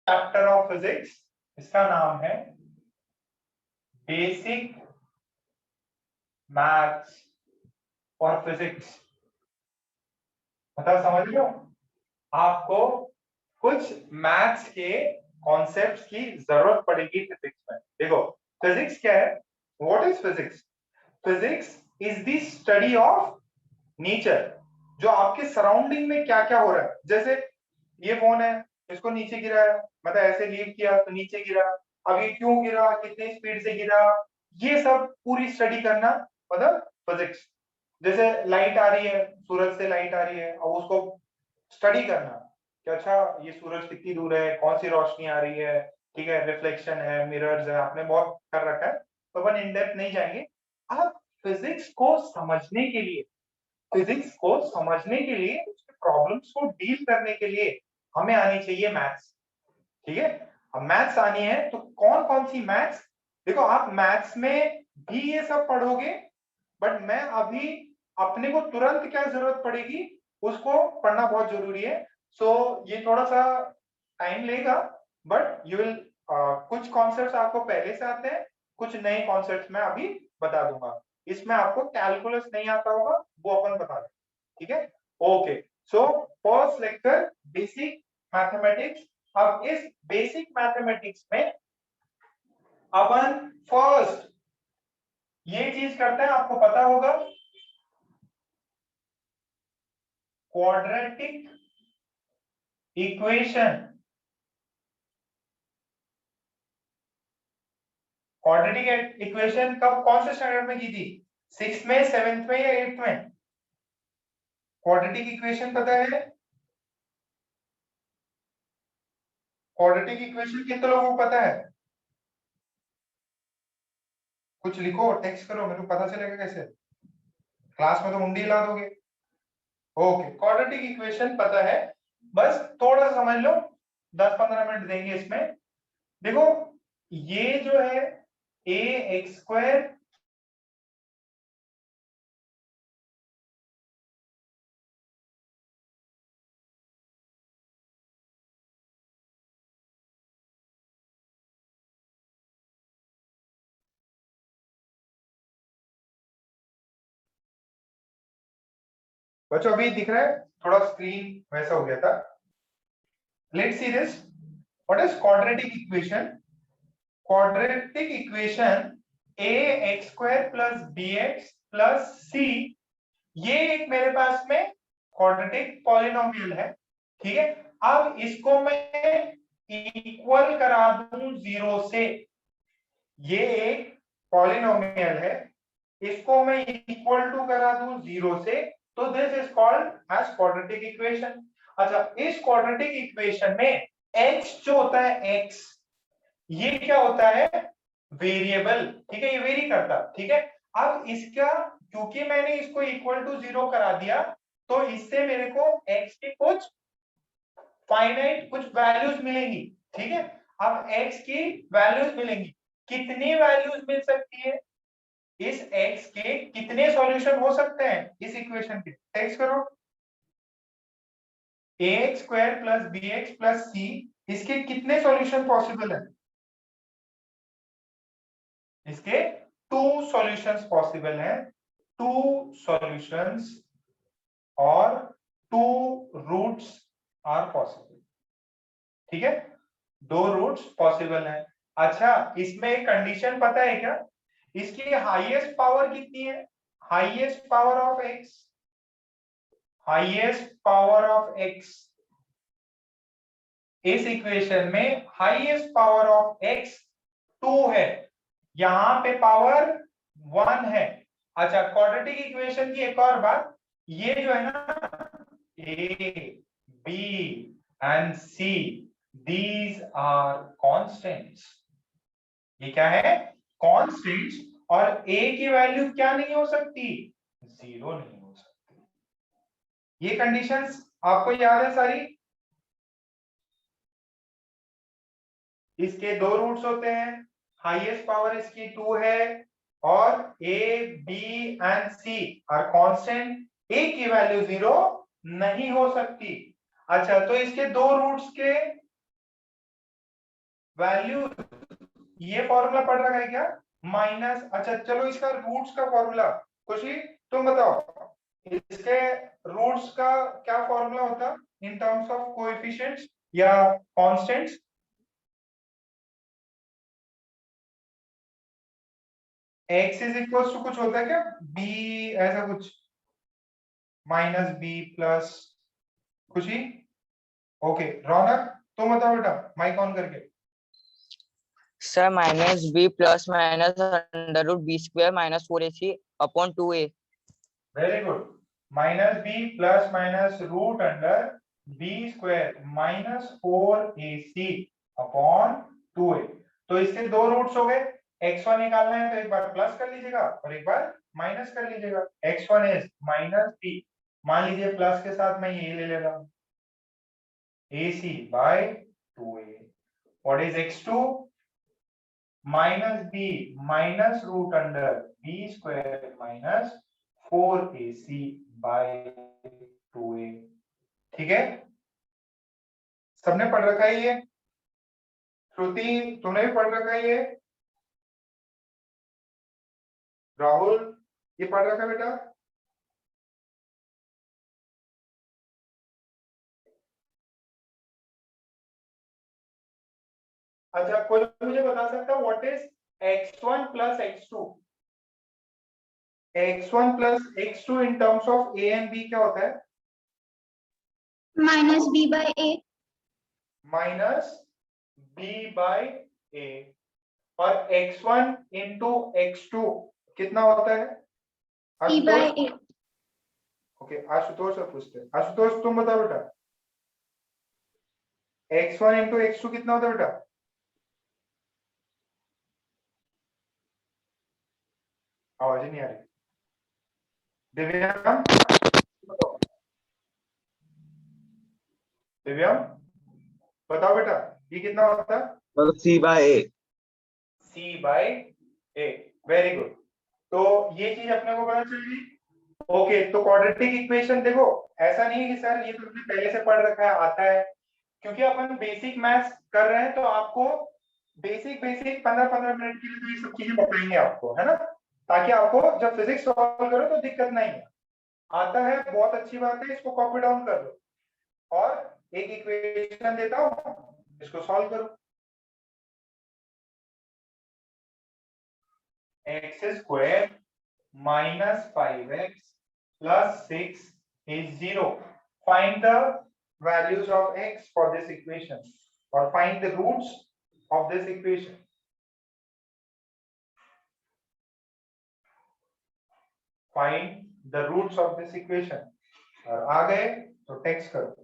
Chapter of physics, इसका नाम है बेसिक मैथ्स और फिजिक्स। मतलब समझ लो, आपको कुछ मैथ्स के कॉन्सेप्ट्स की जरूरत पड़ेगी फिजिक्स में। देखो फिजिक्स क्या है, what is physics? Physics is the study of nature, जो आपके सराउंडिंग में क्या क्या हो रहा है। जैसे ये फोन है, इसको नीचे गिरा है, मतलब ऐसे लीव किया तो नीचे गिरा, अब ये क्यों गिरा, कितनी स्पीड से गिरा, ये सब पूरी स्टडी करना मतलब फिजिक्स। जैसे लाइट आ रही है, सूरज से लाइट आ रही है, अब उसको स्टडी करना कि अच्छा ये सूरज कितनी दूर है, कौन सी रोशनी आ रही है, ठीक है, रिफ्लेक्शन है, मिरर्स है, आपने बहुत कर रखा है तो अपन इन डेप्थ नहीं जाएंगे। आप फिजिक्स को समझने के लिए, फिजिक्स को समझने के लिए, उसके प्रॉब्लम्स को डील करने के लिए हमें आनी चाहिए मैथ्स। ठीक है, अब मैथ्स आनी है तो कौन कौन सी मैथ्स? देखो आप मैथ्स में भी ये सब पढ़ोगे, बट मैं अभी अपने को तुरंत क्या जरूरत पड़ेगी, उसको पढ़ना बहुत जरूरी है। सो ये थोड़ा सा टाइम लेगा, बट यू विल, कुछ कॉन्सेप्ट्स आपको पहले से आते हैं, कुछ नए कॉन्सेप्ट्स मैं अभी बता दूंगा। इसमें आपको कैलकुलस नहीं आता होगा, वो अपन बता दें। ठीक है, okay. So first lecture basic mathematics. अब इस बेसिक मैथमेटिक्स में अपन फर्स्ट ये चीज करते हैं, आपको पता होगा क्वाड्रेटिक इक्वेशन। क्वाड्रेटिक इक्वेशन कब, कौन से स्टैंडर्ड में की थी? 6th में, 7th में या 8th में? क्वाड्रेटिक इक्वेशन पता है? क्वाड्रेटिक इक्वेशन कितने लोगों को पता है? कुछ लिखो, टेक्स्ट करो, मेरे को पता चलेगा कैसे? क्लास में तो मुंडी हिला दोगे। ओके, क्वाड्रेटिक इक्वेशन पता है, बस थोड़ा सा समझ लो, 10-15 मिनट देंगे इसमें। देखो ये जो है ए एक्स स्क्वायर, बच्चों अभी दिख रहा है? थोड़ा स्क्रीन वैसा हो गया था। Let's see this, what is quadratic equation? Quadratic equation a x square plus b x plus c, ये एक मेरे पास में क्वाड्रेटिक पॉलिनोमियल है। ठीक है, अब इसको मैं इक्वल करा दूं जीरो से, ये एक पॉलिनोमियल है, इसको मैं इक्वल टू करा दूं जीरो से, तो this is called as quadratic equation. अच्छा, इस क्वाड्रेटिक इक्वेशन में x जो होता है x, ये क्या होता है? वेरिएबल। ठीक है, ये वेरी करता। ठीक है, अब इसका, क्योंकि मैंने इसको इक्वल टू जीरो करा दिया, तो इससे मेरे को x की कुछ फाइनाइट कुछ वैल्यूज मिलेंगी। ठीक है, अब x की वैल्यूज मिलेंगी, कितनी वैल्यूज मिल सकती है? इस x के कितने सॉल्यूशन हो सकते हैं इस इक्वेशन के? टेक्स्ट करो, ax square plus bx plus c, इसके कितने सॉल्यूशन पॉसिबल है? इसके टू सॉल्यूशंस पॉसिबल हैं, टू सॉल्यूशंस और टू रूट्स आर पॉसिबल। ठीक है, दो रूट्स पॉसिबल हैं। अच्छा, इसमें एक कंडीशन पता है क्या? इसकी हाईएस्ट पावर कितनी है? Highest power of x, highest power of x, इस इक्वेशन में हाईएस्ट पावर ऑफ x 2 है, यहां पे पावर 1 है। अच्छा, क्वाड्रेटिक इक्वेशन की एक और बात, ये जो है ना A B and C, these are constants. ये क्या है? कांस्टेंट्स। और a की वैल्यू क्या नहीं हो सकती? जीरो नहीं हो सकती। ये कंडीशंस आपको याद है सारी? इसके दो रूट्स होते हैं, हाईएस्ट पावर इसकी 2 है, और a B and c are constant, a की वैल्यू जीरो नहीं हो सकती। अच्छा, तो इसके दो रूट्स के वैल्यू, ये फॉर्मूला पढ़ रखा है क्या? माइनस, अच्छा चलो इसका रूट्स का फॉर्मूला, खुशी तुम बताओ इसके रूट्स का क्या फॉर्मूला होता इन टर्म्स ऑफ कोएफिशिएंट्स या constants? X is equal to कुछ होता है क्या, बी ऐसा कुछ, minus B plus, Khushi? Okay Raunak तुम बताओ बेटा माइक ऑन करके। Sir minus B plus minus under root B square minus 4ac upon 2a। Very good, minus B plus minus root under B square minus 4ac upon 2a। तो इसके दो roots हो गए, x1 निकालना है तो एक बार प्लस कर लीजिएगा और एक बार माइनस कर लीजिएगा। x1 इज माइनस बी, मान लीजिए प्लस के साथ मैं ये ले ले रहा हूं ac by 2a। What is x2? Minus B minus root under B square minus 4ac by 2a। ठीक है, सबने पढ़ रखा है ये? श्रुति तुमने भी पढ़ रखा है ये? राहुल ये पढ़ रखा है बेटा? अच्छा कोई मुझे बता सकता है what is x1 plus x2? x1 plus x2 in terms of a and b क्या होता है? Minus B by A. Minus b by a। और x1 इंटू x2 कितना होता है? C by A. Okay Ashutosh से पूछते हैं, आशुतोष तुम बताओ बेटा x1 इंटू x2 कितना होता है बेटा? आवाज ही नहीं आ रही। दिव्यांग दिव्यांग बताओ बेटा ये कितना होता है? C by A. C by A, very good. तो ये चीज अपने को पता चल गई। ओके तो क्वाड्रेटिक इक्वेशन देखो, ऐसा नहीं है कि सर ये तो आपने पहले से पढ़ रखा है आता है, क्योंकि अपन बेसिक मैथ्स कर रहे हैं तो आपको बेसिक 15-15 मिनट के लिए तो ये सब चीजें बताएंगे आपको, है ना, ताकि आपको जब फिजिक्स सॉल्व करो तो दिक्कत नहीं है। आता है बहुत अच्छी बात है, इसको कॉपी डाउन कर लो और एक इक्वेशन देता हूं इसको सॉल्व करो। x square minus 5x plus 6 is 0. Find the values of x for this equation or find the roots of this equation. Find the roots of this equation. और आ गए तो टेक्स्ट करो।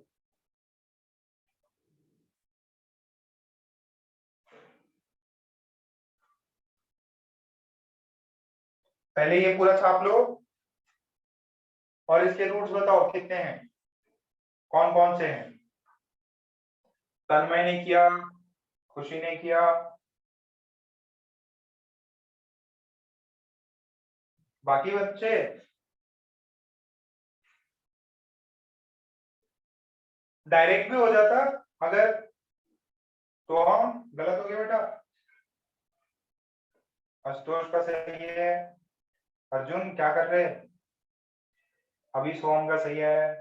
पहले ये पूरा छाप लो और इसके रूट्स बताओ कितने हैं, कौन कौन से हैं? तन्मय ने किया, खुशी ने किया, बाकी बच्चे डायरेक्ट भी हो जाता अगर, तो हम गलत हो गया बेटा। आशुतोष का सही है, अर्जुन क्या कर रहे हैं? अभी सोम का सही है।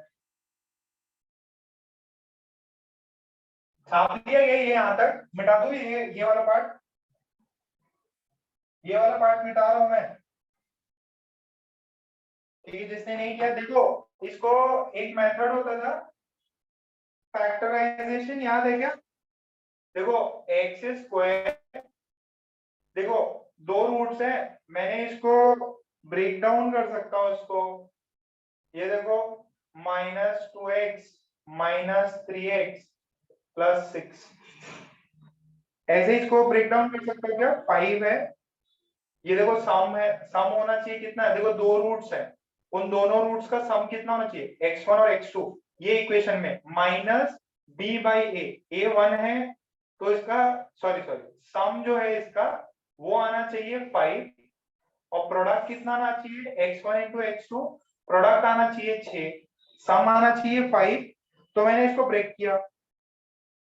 छाप दिया गया ये, यहां तक मिटा दो ये वाला पार्ट, ये वाला पार्ट मिटा रहा हूं मैं। ठीक है, जिसने नहीं किया देखो, इसको एक मेथड होता था फैक्टराइजेशन, याद है क्या? देखो एक्स स्क्वायर, देखो दो रूट्स हैं, मैंने इसको ब्रेक डाउन कर सकता हूं इसको, ये देखो minus 2x minus 3x plus 6, ऐसे इसको ब्रेक डाउन कर सकता हूं क्या? 5 है, ये देखो सम है, सम होना चाहिए कितना है? देखो दो रूट्स हैं, उन दोनों रूट्स का सम कितना होना चाहिए? x1 और x2। ये इक्वेशन में माइनस b बाई ए 1 है तो इसका सॉरी सम जो है इसका वो आना चाहिए 5, और प्रोडक्ट कितना आना चाहिए? x1 इंटू x2, प्रोडक्ट आना चाहिए 6, सम आना चाहिए 5। तो मैंने इसको ब्रेक किया,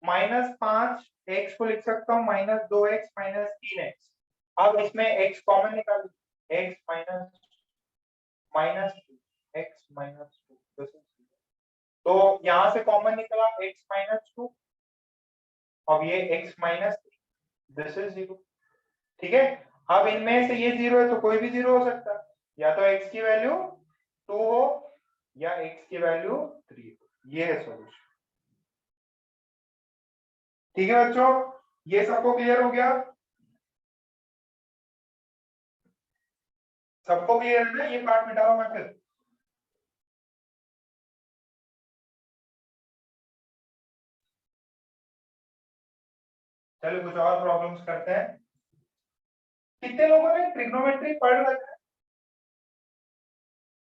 -5 x को लिख सकता हूँ -2x -3x। अब इसमें x कॉमन निकाल, x -2 तो यहां से कॉमन निकला x -2, अब ये x -3, दिस इज 0। ठीक है, अब इनमें से ये 0 है तो कोई भी 0 हो सकता है, या तो x की वैल्यू 2 हो या x की वैल्यू 3 हो। ये है सॉल्यूशन। ठीक है बच्चों, ये सबको क्लियर हो गया? सबको क्लियर है ना? ये पार्ट मिटाओ मैं फिर। चलो कुछ और प्रॉब्लम्स करते हैं। कितने लोगों ने ट्रिग्नोमेट्री पढ़ रखा है?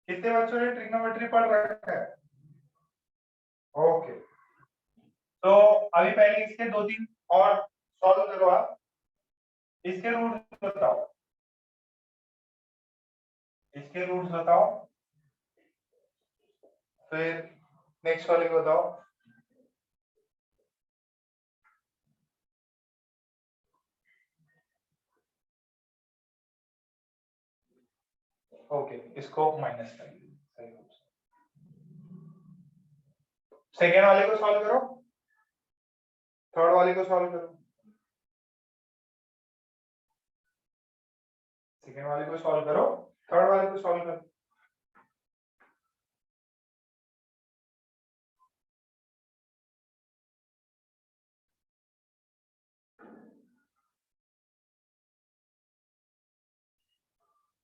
कितने बच्चों ने ट्रिग्नोमेट्री पढ़ रखा है? ओके, तो अभी पहले इसके 2-3 और सॉल्व करो आप। इसके रूट्स बताओ, इसके रूट्स बताओ, फिर नेक्स्ट वाले को बताओ। ओके, इसको माइनस कर दीजिए। सेकेंड वाले को सॉल्व करो, थर्ड वाले को सॉल्व करो, सेकेंड वाले को सॉल्व करो, थर्ड वाले को सॉल्व करो।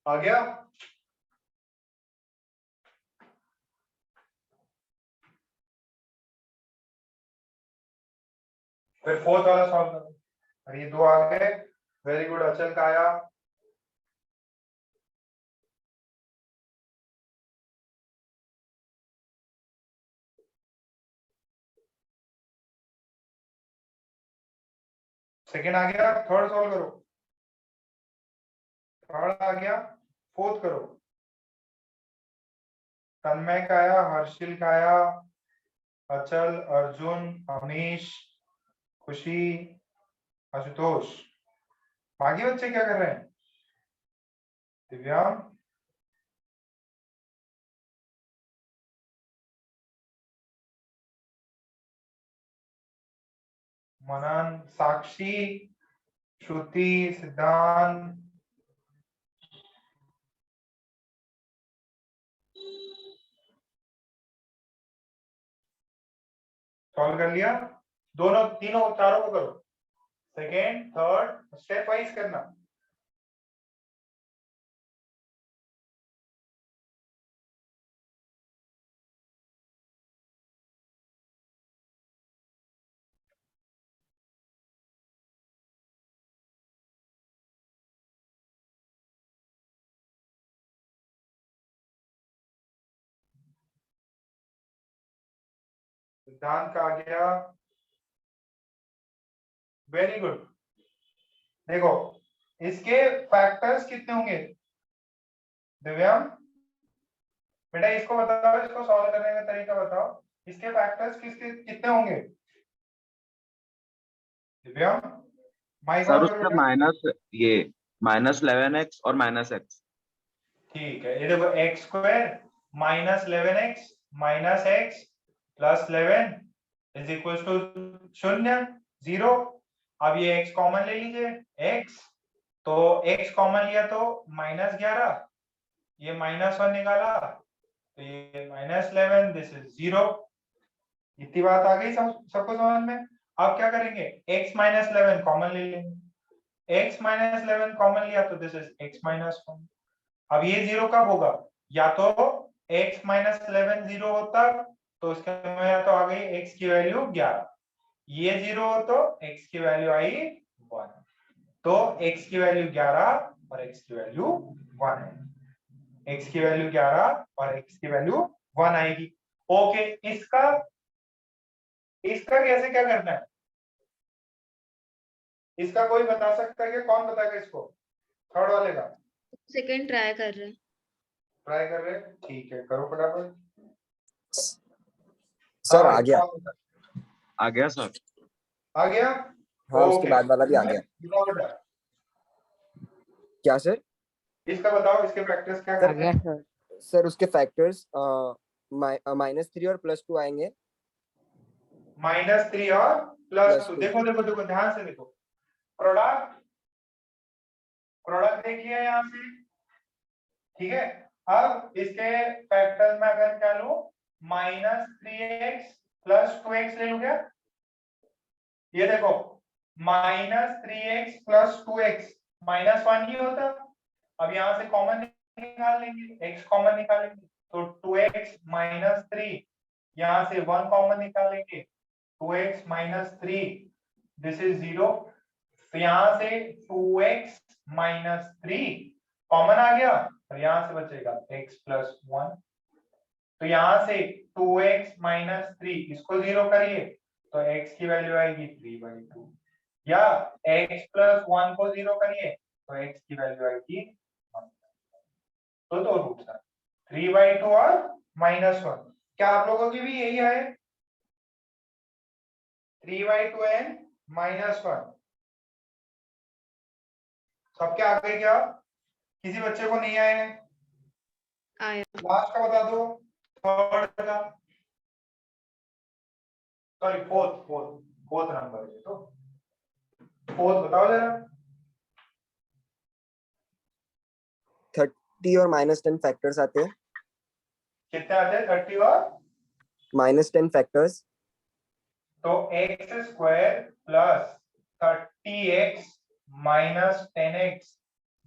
आ गया? फिर फोर्थ वाला सॉल्व करो। और ये 2 आ गए, वेरी गुड अचल का आया। सेकेंड आ गया, थर्ड सॉल्व करो, थर्ड आ गया, फोर्थ करो। तन्मय का आया, हर्षिल का आया, अचल, अर्जुन, अमीश, खुशी, आशुतोष। बाकी बच्चे क्या कर रहे हैं? दिव्यांग, मनन, साक्षी, श्रुति, सिद्धांत, सॉल्व कर लिया? दोनों तीनों चारों को करो, सेकेंड थर्ड स्टेप वाइज करना। सिद्धांत का आ गया, वेरी गुड। देखो इसके फैक्टर्स कितने होंगे दिव्यांग? बेटा इसको बताओ, इसको सॉल्व करने का तरीका बताओ, इसके फैक्टर्स किसके कितने होंगे दिव्यांग? माइक सर ऑन करो उसमें बेटा। माइनस ये -11x और -x। ठीक है, ये देखो x square -11x -x plus 11 is equal to 0। अब ये x कॉमन ले लीजिए, x तो x कॉमन लिया तो -11, ये -1 निकाला तो ये -11, दिस इज 0। इतनी बात आ गई सबको समझ में? अब क्या करेंगे, x -11 कॉमन ले लेंगे, x -11 कॉमन लिया तो दिस इज x -1। अब ये 0 कब होगा, या तो x -11 0 होता तो उसके में या तो आ गई x की वैल्यू 11, ये 0 हो तो x की वैल्यू आई 1, तो x की वैल्यू 11 और x की वैल्यू 1 है, x की वैल्यू 11 और x की वैल्यू 1 आएगी। ओके, इसका इसका कैसे क्या करना है, इसका कोई बता सकता है कि कौन बताएगा इसको? थर्ड वाले का सेकंड ट्राई कर रहे हैं। ट्राई कर रहे हैं, ठीक है करो फटाफट। सर हाँ आ भाई, गया। आ गया सर। आ गया? हाँ उसके Okay. बाद वाला भी आ गया। बताओ बेटा, क्या सर? इसका बताओ, इसके फैक्टर्स क्या आ करते गया हैं? सर। सर उसके फैक्टर्स -3 और +2 आएंगे। -3 और +2। +2 देखो देखो देखो, ध्यान से देखो। प्रोडक्ट प्रोडक्ट देखिए यहाँ से, ठीक है। अब इसके फैक्टर्स में अगर क्या लूं, -3x + 2x ले लूं क्या? ये देखो, -3x + 2x -1 ही होता। अब यहाँ से कॉमन निकाल लेंगे, x कॉमन निकालेंगे तो 2x - 3, यहाँ से 1 कॉमन निकालेंगे 2x - 3, दिस इज 0। तो यहाँ से 2x - 3 कॉमन आ गया, और यहाँ से बचेगा x + 1। तो यहाँ से 2x - 3 इसको 0 करिए तो x की वैल्यू आएगी 3/2, या x + 1 को 0 करिए तो x की वैल्यू आएगी 1। तो दो रूट्स हैं, 3/2 और -1। क्या आप लोगों की भी यही है? 3/2 एंड -1 सबके आ गए क्या? किसी बच्चे को नहीं आए हैं? आया। लास्ट का बता दो, थर्ड का, सॉरी फोर्थ नंबर है तो फोर्थ बताओ जरा। 30 और -10 फैक्टर्स आते हैं। कितने आते हैं? 30 और -10 फैक्टर्स। तो x² + 30x - 10x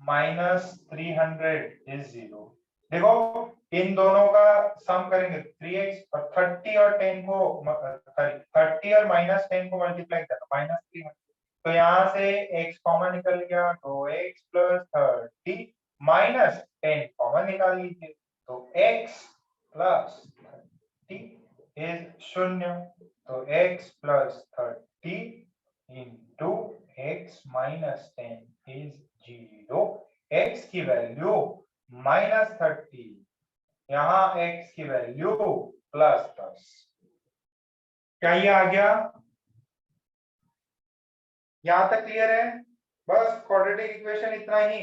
- 300 इज 0। देखो, इन दोनों का सम करेंगे, 3x और 30 और 10 को 30 और -10 को मल्टीप्लाई करो -300। तो यहाँ से x कॉमन निकल गया तो x + 30 -10 कॉमन निकाल लीजिए तो x + 30 इज 0। तो x + 30 into x - 10 is 0। x की वैल्यू -30, यहाँ x की वैल्यू +10। क्या ये आ गया? यहां तक क्लियर है? बस क्वाड्रेटिक इक्वेशन इतना ही।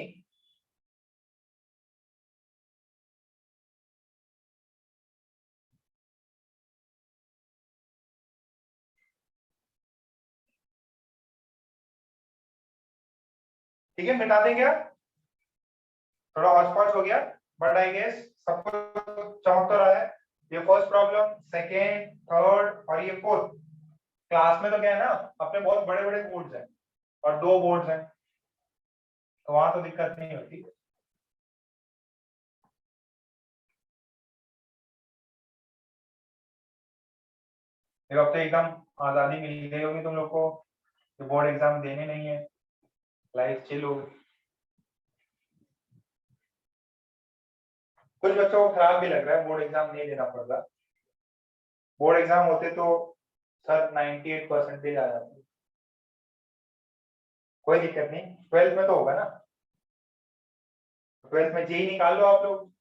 ठीक है, मिटा दें क्या? थोड़ा हॉच-पॉच हो गया, बट आई गेस सबको चमक तो रहा है। ये फर्स्ट प्रॉब्लम, सेकेंड, थर्ड और ये फोर्थ। क्लास में तो क्या है ना, अपने बहुत बड़े बड़े बोर्ड्स हैं और 2 बोर्ड्स हैं, तो वहां तो दिक्कत नहीं होती। अब तो एकदम आजादी मिल गई होगी तुम लोग को, तो बोर्ड एग्जाम देने नहीं है, लाइफ चिल हो गई। कुछ बच्चों को खराब भी लग रहा है बोर्ड एग्जाम नहीं देना पड़ता। बोर्ड एग्जाम होते तो सर 98% आ जाते, कोई दिक्कत नहीं, 12th में तो होगा ना, 12th में जेई निकाल लो आप लोग।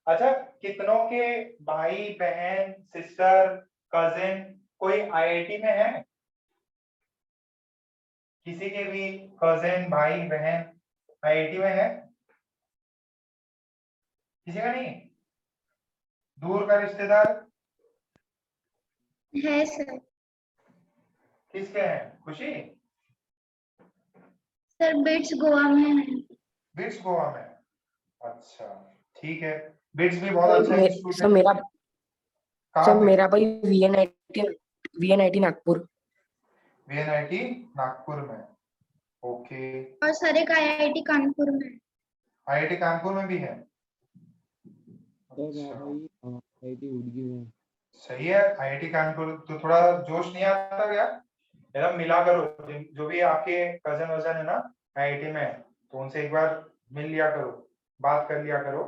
अच्छा, कितनों के भाई बहन सिस्टर कजिन कोई आईआईटी में है? किसी के भी कजिन भाई बहन आईआईटी में है? किसी का नहीं? दूर का रिश्तेदार? है सर। किसके हैं? खुशी? सर बिट्स गोवा में है। बिट्स गोवा में? अच्छा, ठीक है। बिट्स भी बहुत अच्छा इंस्टीट्यूट सर है। मेरा कहाँ पे? मेरा भाई वीएनआईटी नागपुर। वीएनआईटी नागपुर में, ओके। और सर एक आईआईटी कानपुर में। आईआईटी कानपुर में भी है? सही है। आईआईटी कानपुर तो थोड़ा जोश नहीं आता क्या? एकदम मिला करो, जो भी आपके कजन वजन है ना आईआईटी में, तो उनसे एक बार मिल लिया करो, बात कर लिया करो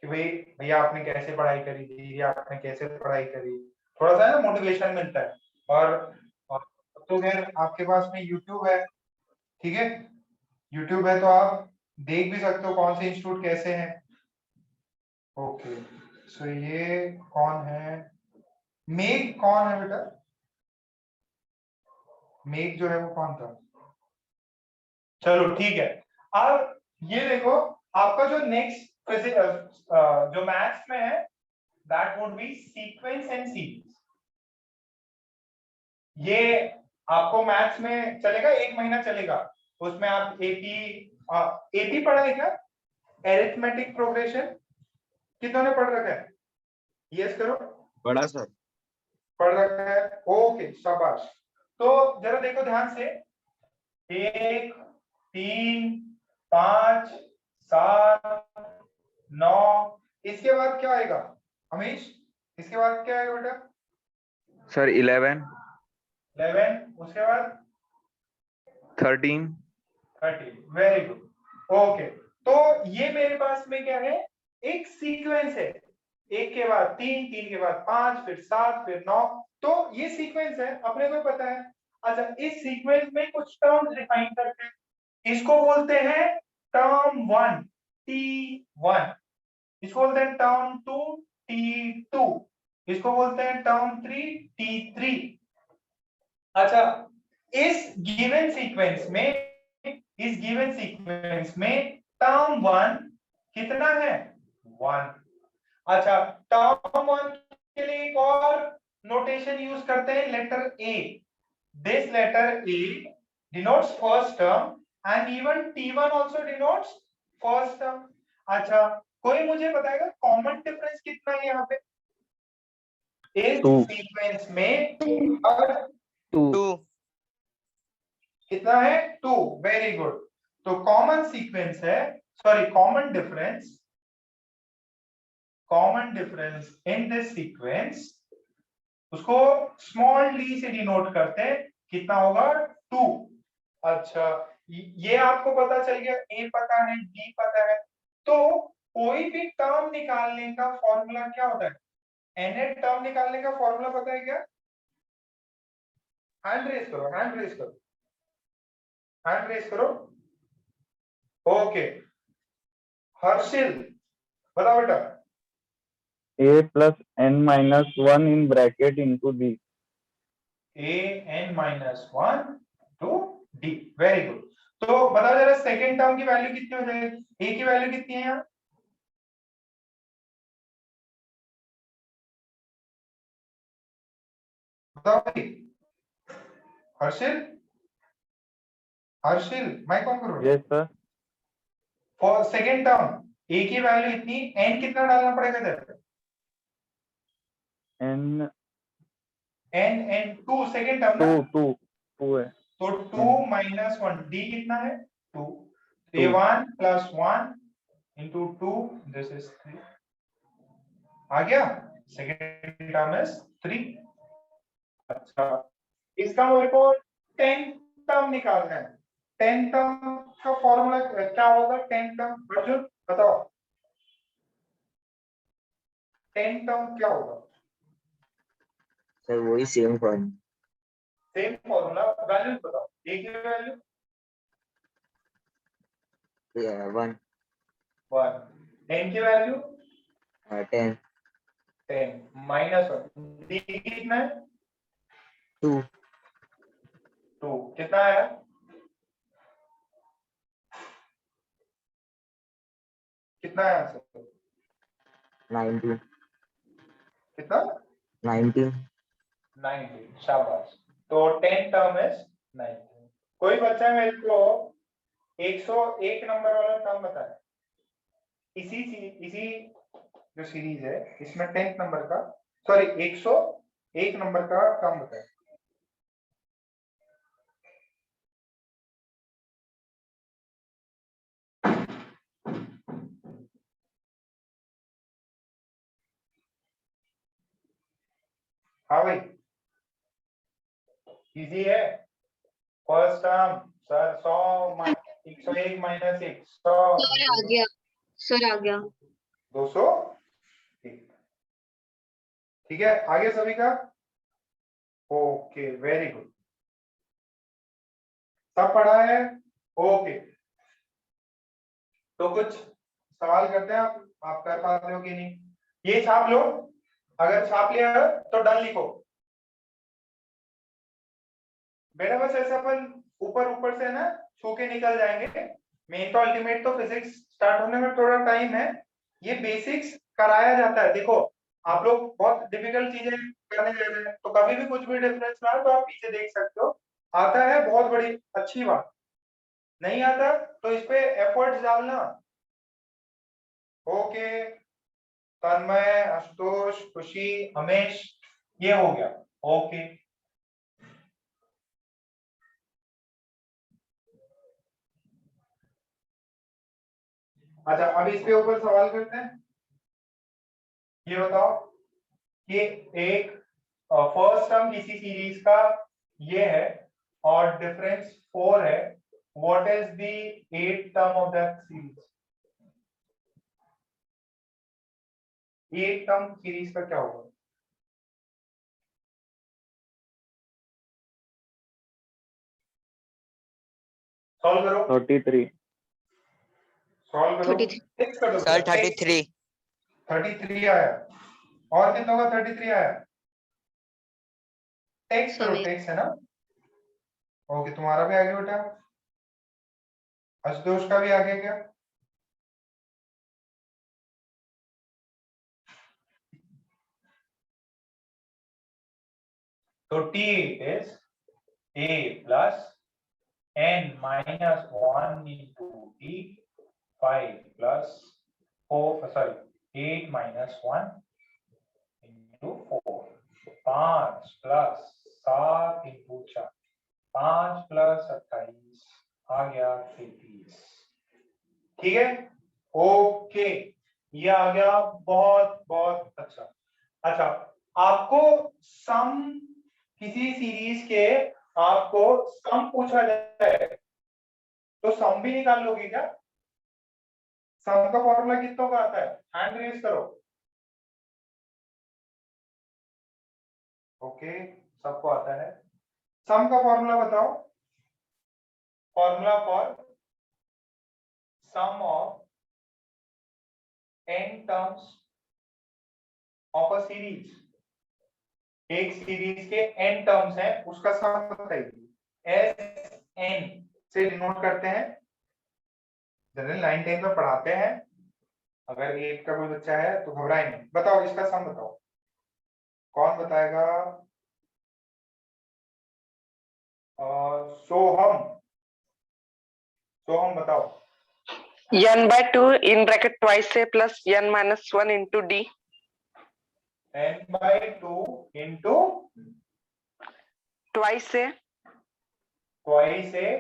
कि भाई भैया आपने कैसे पढ़ाई करी थी, या आपने कैसे पढ़ाई करी, थोड़ा सा ना मोटिवेशन मिलता है। और तो फिर आपके पास में यूट्यूब है, ठीक है, यूट्यूब है तो आप देख भी सकते हो कौन से इंस्टीट्यूट कैसे हैं। ओके, सो ये कौन है? मेघ कौन है बेटा? मेघ जो है वो कौन था? चलो ठीक है। अब ये देखो, आपका जो नेक्स्ट जो मैथ्स में है that would be sequence and series. ये आपको मैथ्स में चलेगा, 1 महीना चलेगा। उसमें आप एपी पढ़ा है क्या? एरिथमेटिक प्रोग्रेशन कितनों ने पढ़ रखा है? यस करो। बड़ा सर। पढ़ रखा है, ओके शाबाश। तो जरा देखो ध्यान से, 1 3 5 7 9, इसके बाद क्या आएगा हमीश? इसके बाद क्या आएगा बेटा? सर 11, 11, उसके बाद 13, 30। Very good, okay. तो ये मेरे पास में क्या है? एक सीक्वेंस है, 1 के बाद 3, 3 के बाद 5, फिर 7, फिर 9। तो ये सीक्वेंस है, अपने को पता है। अच्छा, इस सीक्वेंस में कुछ टर्म्स डिफाइन करते हैं, इसको बोलते हैं टर्म 1 T1, इसको बोलते हैं टर्म 2 T2, इसको बोलते हैं टर्म 3 T3। अच्छा, इस गिवन सीक्वेंस में टर्म 1 कितना है? 1। अच्छा, टर्म 1 के लिए एक और नोटेशन यूज करते हैं, letter A. This letter A denotes first term and even T1 also denotes first term. अच्छा, कोई मुझे बताएगा कॉमन डिफरेंस कितना है यहाँ पे इस सीक्वेंस में? 2। कितना है? 2। Very good. तो कॉमन सीक्वेंस है, sorry common difference in this sequence, उसको स्मॉल डी से डिनोट करते हैं, कितना होगा? 2। अच्छा, ये आपको पता चल गया, ए पता है, डी पता है। तो कोई भी टर्म निकालने का फॉर्मूला क्या होता है? nth टर्म निकालने का फॉर्मूला पता है क्या? हैंड रेज करो। ओके, हर्षिल बताओ बेटा। a plus n minus 1 in bracket into d. an-1 to d, very good. तो बताओ जरा सेकेंड टर्म की वैल्यू कितनी हो जाएगी? a की वैल्यू कितनी है यहाँ? बताओ भाई। हर्षिल माइक ऑन करो। Yes sir. For second term a की वैल्यू इतनी, n कितना डालना पड़ेगा इधर? n n 2 सेकेंड टर्म ना, 2 है। तो 2 minus 1, d कितना है? 2। a1 plus 1 into 2, this is 3। आ गया, सेकेंड टर्म इज 3। अच्छा, इसका मेरे को 10 टर्म निकालना है। 10 टर्म का फॉर्मूला क्या होगा? 10 टर्म अर्जुन बताओ, 10 टर्म क्या होगा? सर वही same form. Same formula, values बताओ। a की वैल्यू 1 1, n की वैल्यू 10 10 minus 1, d कितना है? 2 2 कितना है? कितना है आंसर? 19 कितना? 19 19, शाबाश। तो 10 टर्म इज 19। कोई बच्चा मेरे को 101 नंबर वाला टर्म बताए, इसी जो सीरीज है इसमें 10th नंबर का, सॉरी 101 नंबर का टर्म बताए। हाँ भाई, इजी है। फर्स्ट टर्म सर 101 माइनस 1, 100 आ गया सर, आ गया। 200। ठीक है, आगे सभी का ओके, वेरी गुड, सब पढ़ा है। ओके, तो कुछ सवाल करते हैं, आप कर पाते हो कि नहीं? ये छाप लो, अगर छाप लिया तो डन लिखो बेटा बस ऐसे अपन ऊपर ऊपर से ना छू के निकल जाएंगे। मेन तो अल्टीमेट तो फिजिक्स स्टार्ट होने में थोड़ा टाइम है, ये बेसिक्स कराया जाता है। देखो आप लोग बहुत डिफिकल्ट चीजें करने जा रहे हैं, तो कभी भी कुछ भी डिफरेंस ना हो तो आप पीछे देख सकते हो। आता है बहुत बड़ी अच्छी बात, नहीं आता तो इस पे एफर्ट्स डालना। ओके, तन्मय, आशुतोष, खुशी, हमेश, ये हो गया। ओके, अच्छा अब इसके ऊपर सवाल करते हैं। ये बताओ कि एक फर्स्ट टर्म किसी सीरीज का ये है और डिफरेंस 4 है, what is the eight term of that series? Eight term series का क्या होगा? सॉल्व करो, 33. सॉल्व करो, 33 टेक्स्ट कर दो। सर 33। 33 आया, और कितना होगा? 33 आया, टेक्स्ट करो, समय टेक्स्ट है ना। ओके, तुम्हारा भी आ गया बेटा, आशुतोष का भी आ गया क्या? तो T is a plus n minus 1 into t 5 plus 4 sorry 8 minus 1 into 4 5 plus 7 into 4 5 plus 28 आ गया 33। ठीक है, ओके, ये आ गया, बहुत बहुत अच्छा। अच्छा, आपको सम किसी सीरीज के आपको सम पूछा जाए तो सम भी निकाल लोगे क्या? सम का फॉर्मूला कितनों का आता है? हैंड रेज करो। ओके, सबको आता है। सम का फॉर्मूला बताओ। Formula for sum of n terms of a series, एक सीरीज के n टर्म्स हैं, उसका सम बताइए। एस एन से डिनोट करते हैं, जनरल 9 10 में पढ़ाते हैं। अगर 8 का कोई बच्चा है तो घबराए नहीं, बताओ इसका सम बताओ, कौन बताएगा? सोहम, सोहम बताओ। n by 2 in bracket twice a plus n minus 1 into d. n by 2 into twice a twice a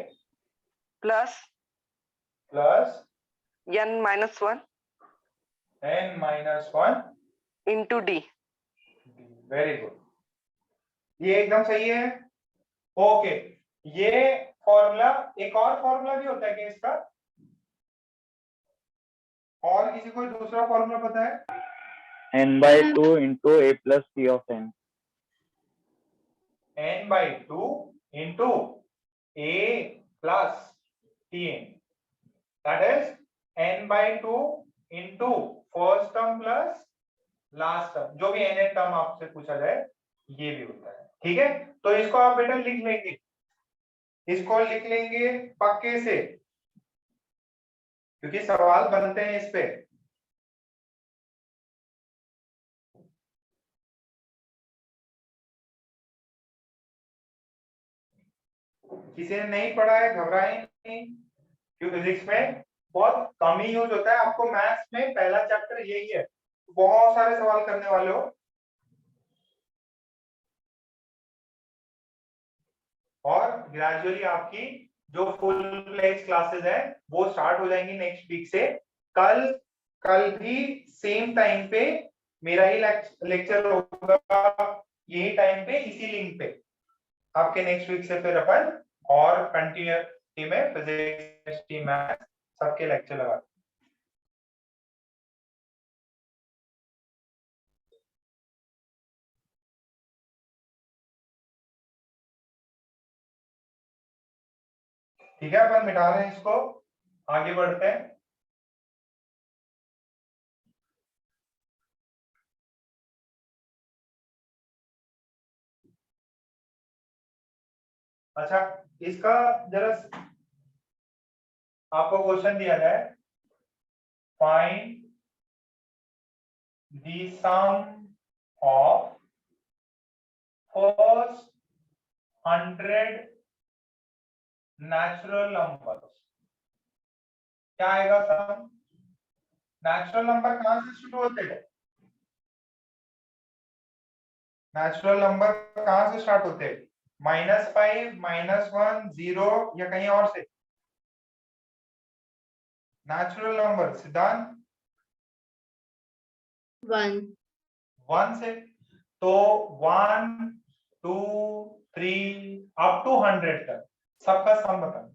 plus plus n minus 1 n minus 1 into d. Very good, ये एकदम सही है। ओके, ये फॉर्मूला, एक और फॉर्मूला भी होता है क्या इसका? और किसी को दूसरा फॉर्मूला पता है? n by 2 into a plus t of n. n by 2 into a plus tn, that is n by 2 into first term plus last term, जो भी n टर्म आपसे पूछा जाए ये भी होता है। ठीक है, तो इसको आप बेटा लिख लेंगे, इसको लिख लेंगे पक्के से, क्योंकि सवाल बनते हैं इस पे। किसी ने नहीं पढ़ा है घबराए नहीं, क्योंकि फिजिक्स में बहुत कम ही यूज होता है। आपको मैथ्स में पहला चैप्टर यही है, बहुत सारे सवाल करने वाले हो। और ग्रेजुअली आपकी जो फुल फ्लेज क्लासेस है वो स्टार्ट हो जाएंगी नेक्स्ट वीक से। कल कल भी सेम टाइम पे मेरा ही लेक्चर होगा, यही टाइम पे इसी लिंक पे। आपके नेक्स्ट वीक से फिर अपन और कंटिन्यूटी में फिजिक्स, केमिस्ट्री, मैथ सबके लेक्चर लगा। ठीक है, अपन मिटा रहे हैं इसको, आगे बढ़ते हैं। अच्छा, इसका जरा आपको क्वेश्चन दिया जाए, find the sum of first 100 natural numbers. क्या आएगा सम? नेचुरल नंबर कहां से शुरू होते हैं? नेचुरल नंबर कहां से स्टार्ट होते हैं? -5, -1, 0 या कहीं और से? नेचुरल नंबर सिद्धांत 1 1 से। तो 1 2 3 अप टू 100 तक सबका सम बताना।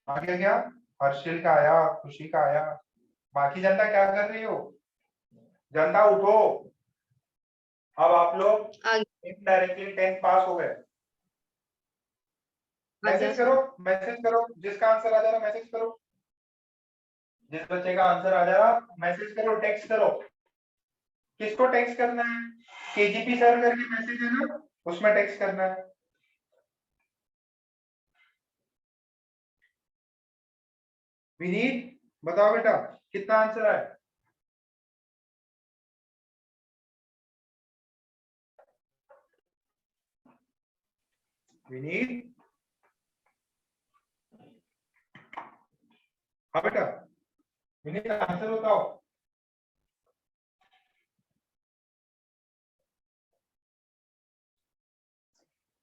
आगे क्या? हर्षिल का आया, खुशी का आया। बाकी जनता क्या कर रही हो? जनता उठो। अब आप लोग आगे इनडायरेक्टली 10th पास हो गए। मैसेज करो, मैसेज करो, जिसका आंसर आ जा रहा मैसेज करो। जिस बच्चे का आंसर आ जा रहा मैसेज करो, टेक्स्ट करो। किसको टेक्स्ट करना है? केजीपी सर करके मैसेज है ना, उसमें टेक्स्ट करना है। विनीत बताओ बेटा, कितना आंसर आया? विनीत, हाँ बेटा, विनीत आंसर बताओ।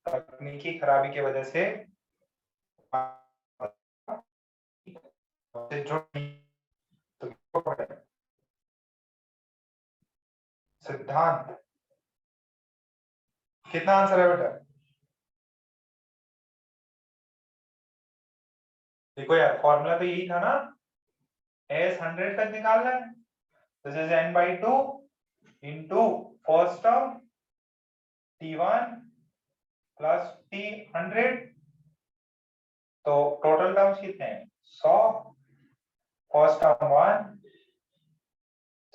तकनीकी खराबी की वजह से सिद्धांत, कितना आंसर है बेटा? देखो यार, फॉर्मूला तो यही था ना, s 100 तक निकालना है। This is n/2 into first term t1 plus t100। तो टोटल टर्म्स कितने हैं? 100। First term 1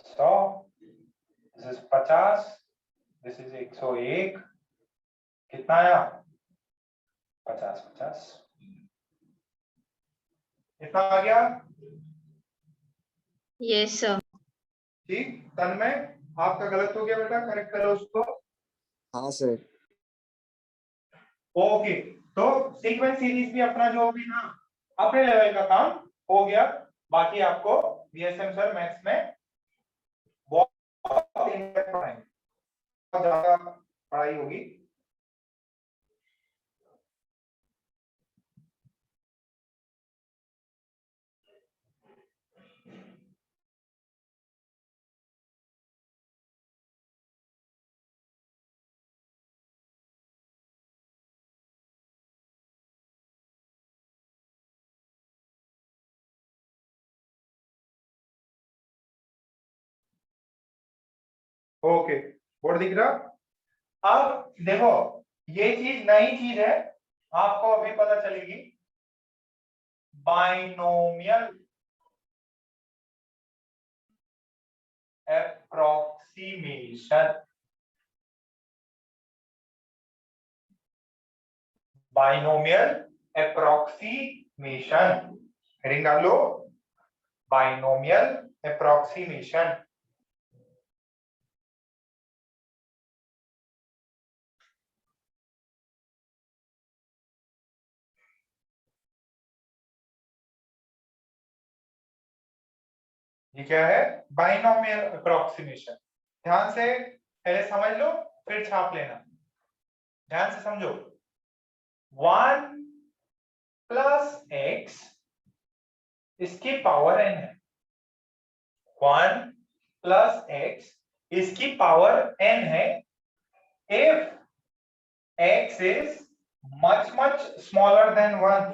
100, this is 50, this is 101। कितना आया? 50 50। इतना आ गया? Yes sir. ठीक। तन्मय, आपका गलत हो गया बेटा, करेक्ट करो उसको। हाँ सर। ओके, तो सीक्वेंस सीरीज भी अपना जो भी ना अपने लेवल का काम हो गया। बाकी आपको बीएसएम सर मैथ्स में बहुत इनडेप्थ पढ़ाएंगे, बहुत ज्यादा पढ़ाई होगी। ओके, बोर्ड दिख रहा? अब देखो, ये चीज नई चीज है, आपको अभी पता चलेगी। Binomial approximation. Binomial approximation, heading डाल लो, बाइनोमियल एप्रोक्सीमेशन। ये क्या है? Binomial approximation. ध्यान से पहले समझ लो, फिर छाप लेना। ध्यान से समझो। 1 प्लस एक्स, इसकी पावर n है। 1 प्लस एक्स, इसकी पावर n है। If x is much smaller than 1,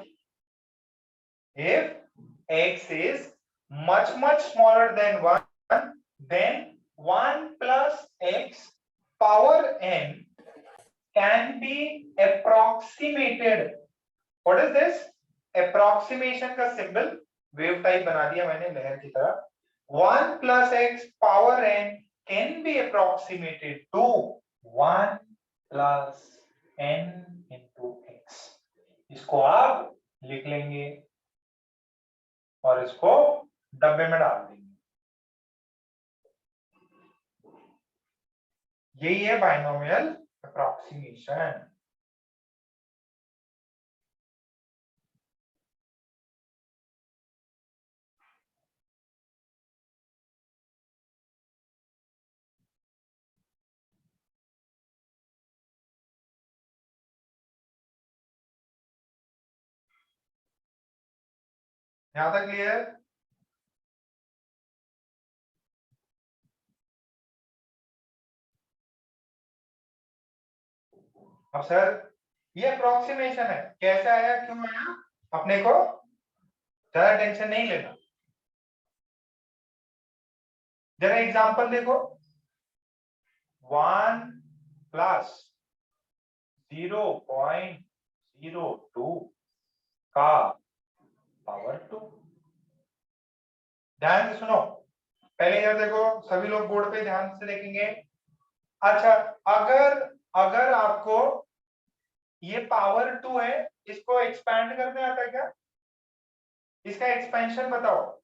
if x is much smaller than 1, then 1 plus x power n can be approximated. What is this? Approximation का symbol wave type बना दिया मैंने लहर की तरह। 1 plus x power n can be approximated to 1 plus n into x. इसको आप लिख लेंगे और इसको डब्बे में डाल देंगे। यही है बाइनोमियल अप्रोक्सीमेशन। यहां तक क्लियर? अब सर ये अप्रोक्सीमेशन है, कैसे आया क्यों आया अपने को ज्यादा टेंशन नहीं लेना। जरा एग्जांपल देखो, 1 प्लस 0.02 का पावर 2। ध्यान से सुनो, पहले इधर देखो, सभी लोग बोर्ड पे ध्यान से देखेंगे। अच्छा, अगर अगर आपको ये पावर 2 है, इसको एक्सपैंड करने आता है क्या? इसका एक्सपेंशन बताओ।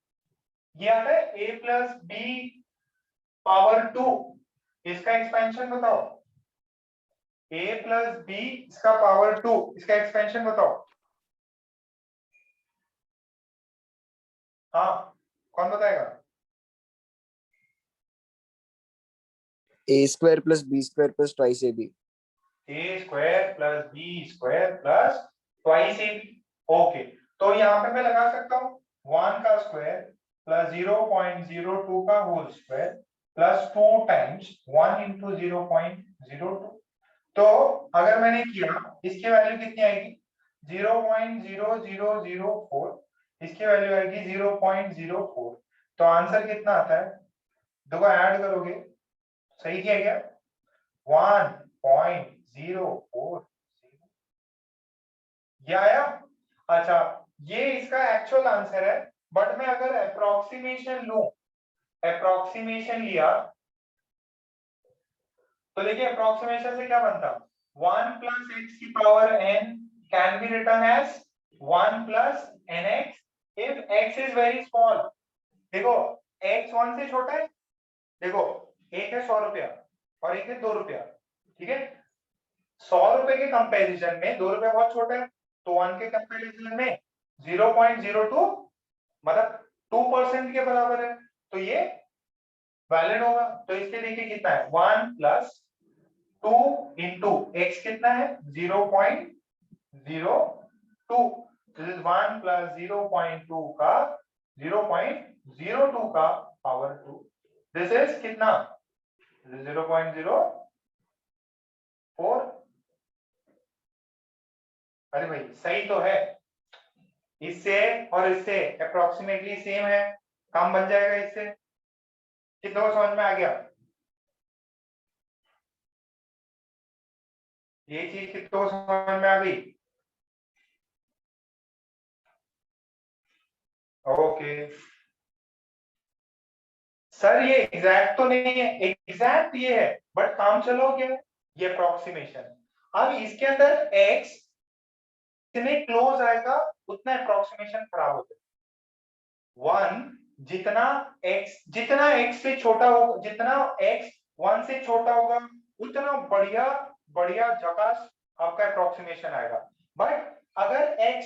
ये आता है a प्लस बी पावर 2, इसका एक्सपेंशन बताओ। a प्लस बी इसका पावर 2, इसका एक्सपेंशन बताओ। हाँ, कौन बताएगा? A square plus b square plus twice a b. A square plus b square plus twice a b. Okay, तो यहाँ पे मैं लगा सकता हूँ 1 का स्क्वायर प्लस 0.02 का whole square plus 2 times 1 into 0.02। तो अगर मैंने किया, इसकी वैल्यू कितनी आएगी? 0.0004, इसकी वैल्यू आएगी 0.04। तो आंसर कितना आता है? देखो ऐड करोगे, सही किया क्या? 1.040 ये आया। अच्छा, ये इसका एक्चुअल आंसर है, बट मैं अगर अप्रोक्सीमेशन लूं, अप्रोक्सीमेशन लिया तो देखिए अप्रोक्सीमेशन से क्या बनता? 1 प्लस एक्स की power n can be written as 1 plus nx इफ x इज वेरी स्मॉल। देखो x 1 से छोटा है, देखो एक है 100 रुपया और एक है 2 रुपया, ठीक है? 100 रुपए के कंपैरिजन में 2 रुपया बहुत छोटा है, तो 1 के कंपैरिजन में 0.02 मतलब 2% के बराबर है, तो ये वैलिड होगा। तो इसके देखिए कितना है? 1 प्लस 2 इंटू एक्स कितना है? 0.02। दिस इज 1 प्लस 0.2 का 0.02 का पावर 2। दिस इज कितना? 0.04। अरे भाई सही तो है, इससे और इससे अप्रोक्सीमेटली सेम है, काम बन जाएगा इससे। कितना समझ में आ गया? ये चीज कितना समझ में आ गई? ओके सर, ये एग्जैक्ट तो नहीं है, एग्जैक्ट ये है, बट काम चलो क्या है? ये अप्रोक्सीमेशन। अब इसके अंदर x जितने क्लोज आएगा उतना अप्रोक्सीमेशन खराब होता है। 1 जितना x से छोटा होगा, जितना x 1 से छोटा होगा उतना बढ़िया बढ़िया झकास आपका अप्रोक्सीमेशन आएगा। बट अगर x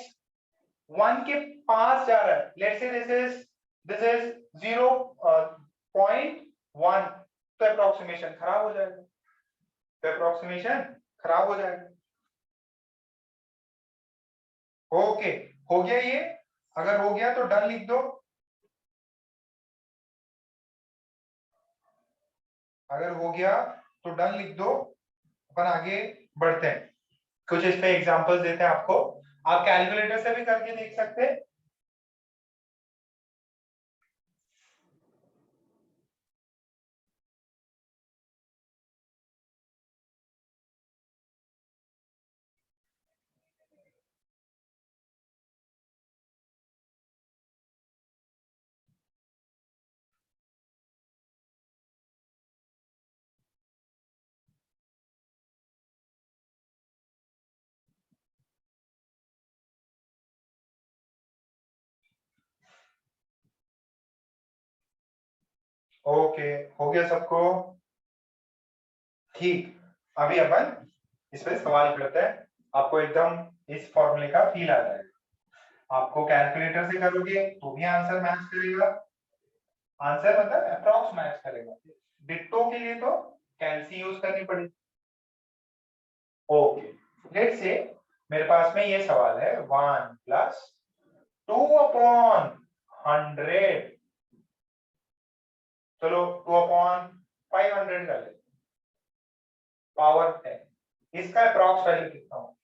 1 के पास जा रहा है, लेट्स से दिस इज 0.1, तो अप्रोक्सीमेशन खराब हो जाएगा, तो अप्रोक्सीमेशन खराब हो जाएगा। ओके, हो गया ये? अगर हो गया तो डन लिख दो, अगर हो गया तो डन लिख दो। अपन आगे बढ़ते हैं, कुछ इस पे एग्जांपल्स देते हैं आपको, आप कैलकुलेटर से भी करके देख सकते हैं। ओके, हो गया सबको? ठीक, अभी अपन इस पे सवाल करते हैं। आपको एकदम इस फॉर्मूले का फील आ जाएगा। आपको कैलकुलेटर से करोगे तो भी आंसर मैच करेगा, आंसर मतलब अप्रॉक्स मैच करेगा। डिट्टो के लिए तो कैलसी यूज करनी पड़ेगी। ओके, लेट्स से मेरे पास में ये सवाल है 1 प्लस 2/100, चलो 2/500 कर ले, पावर 10, इसका अप्रॉक्स वैल्यू कितना हो?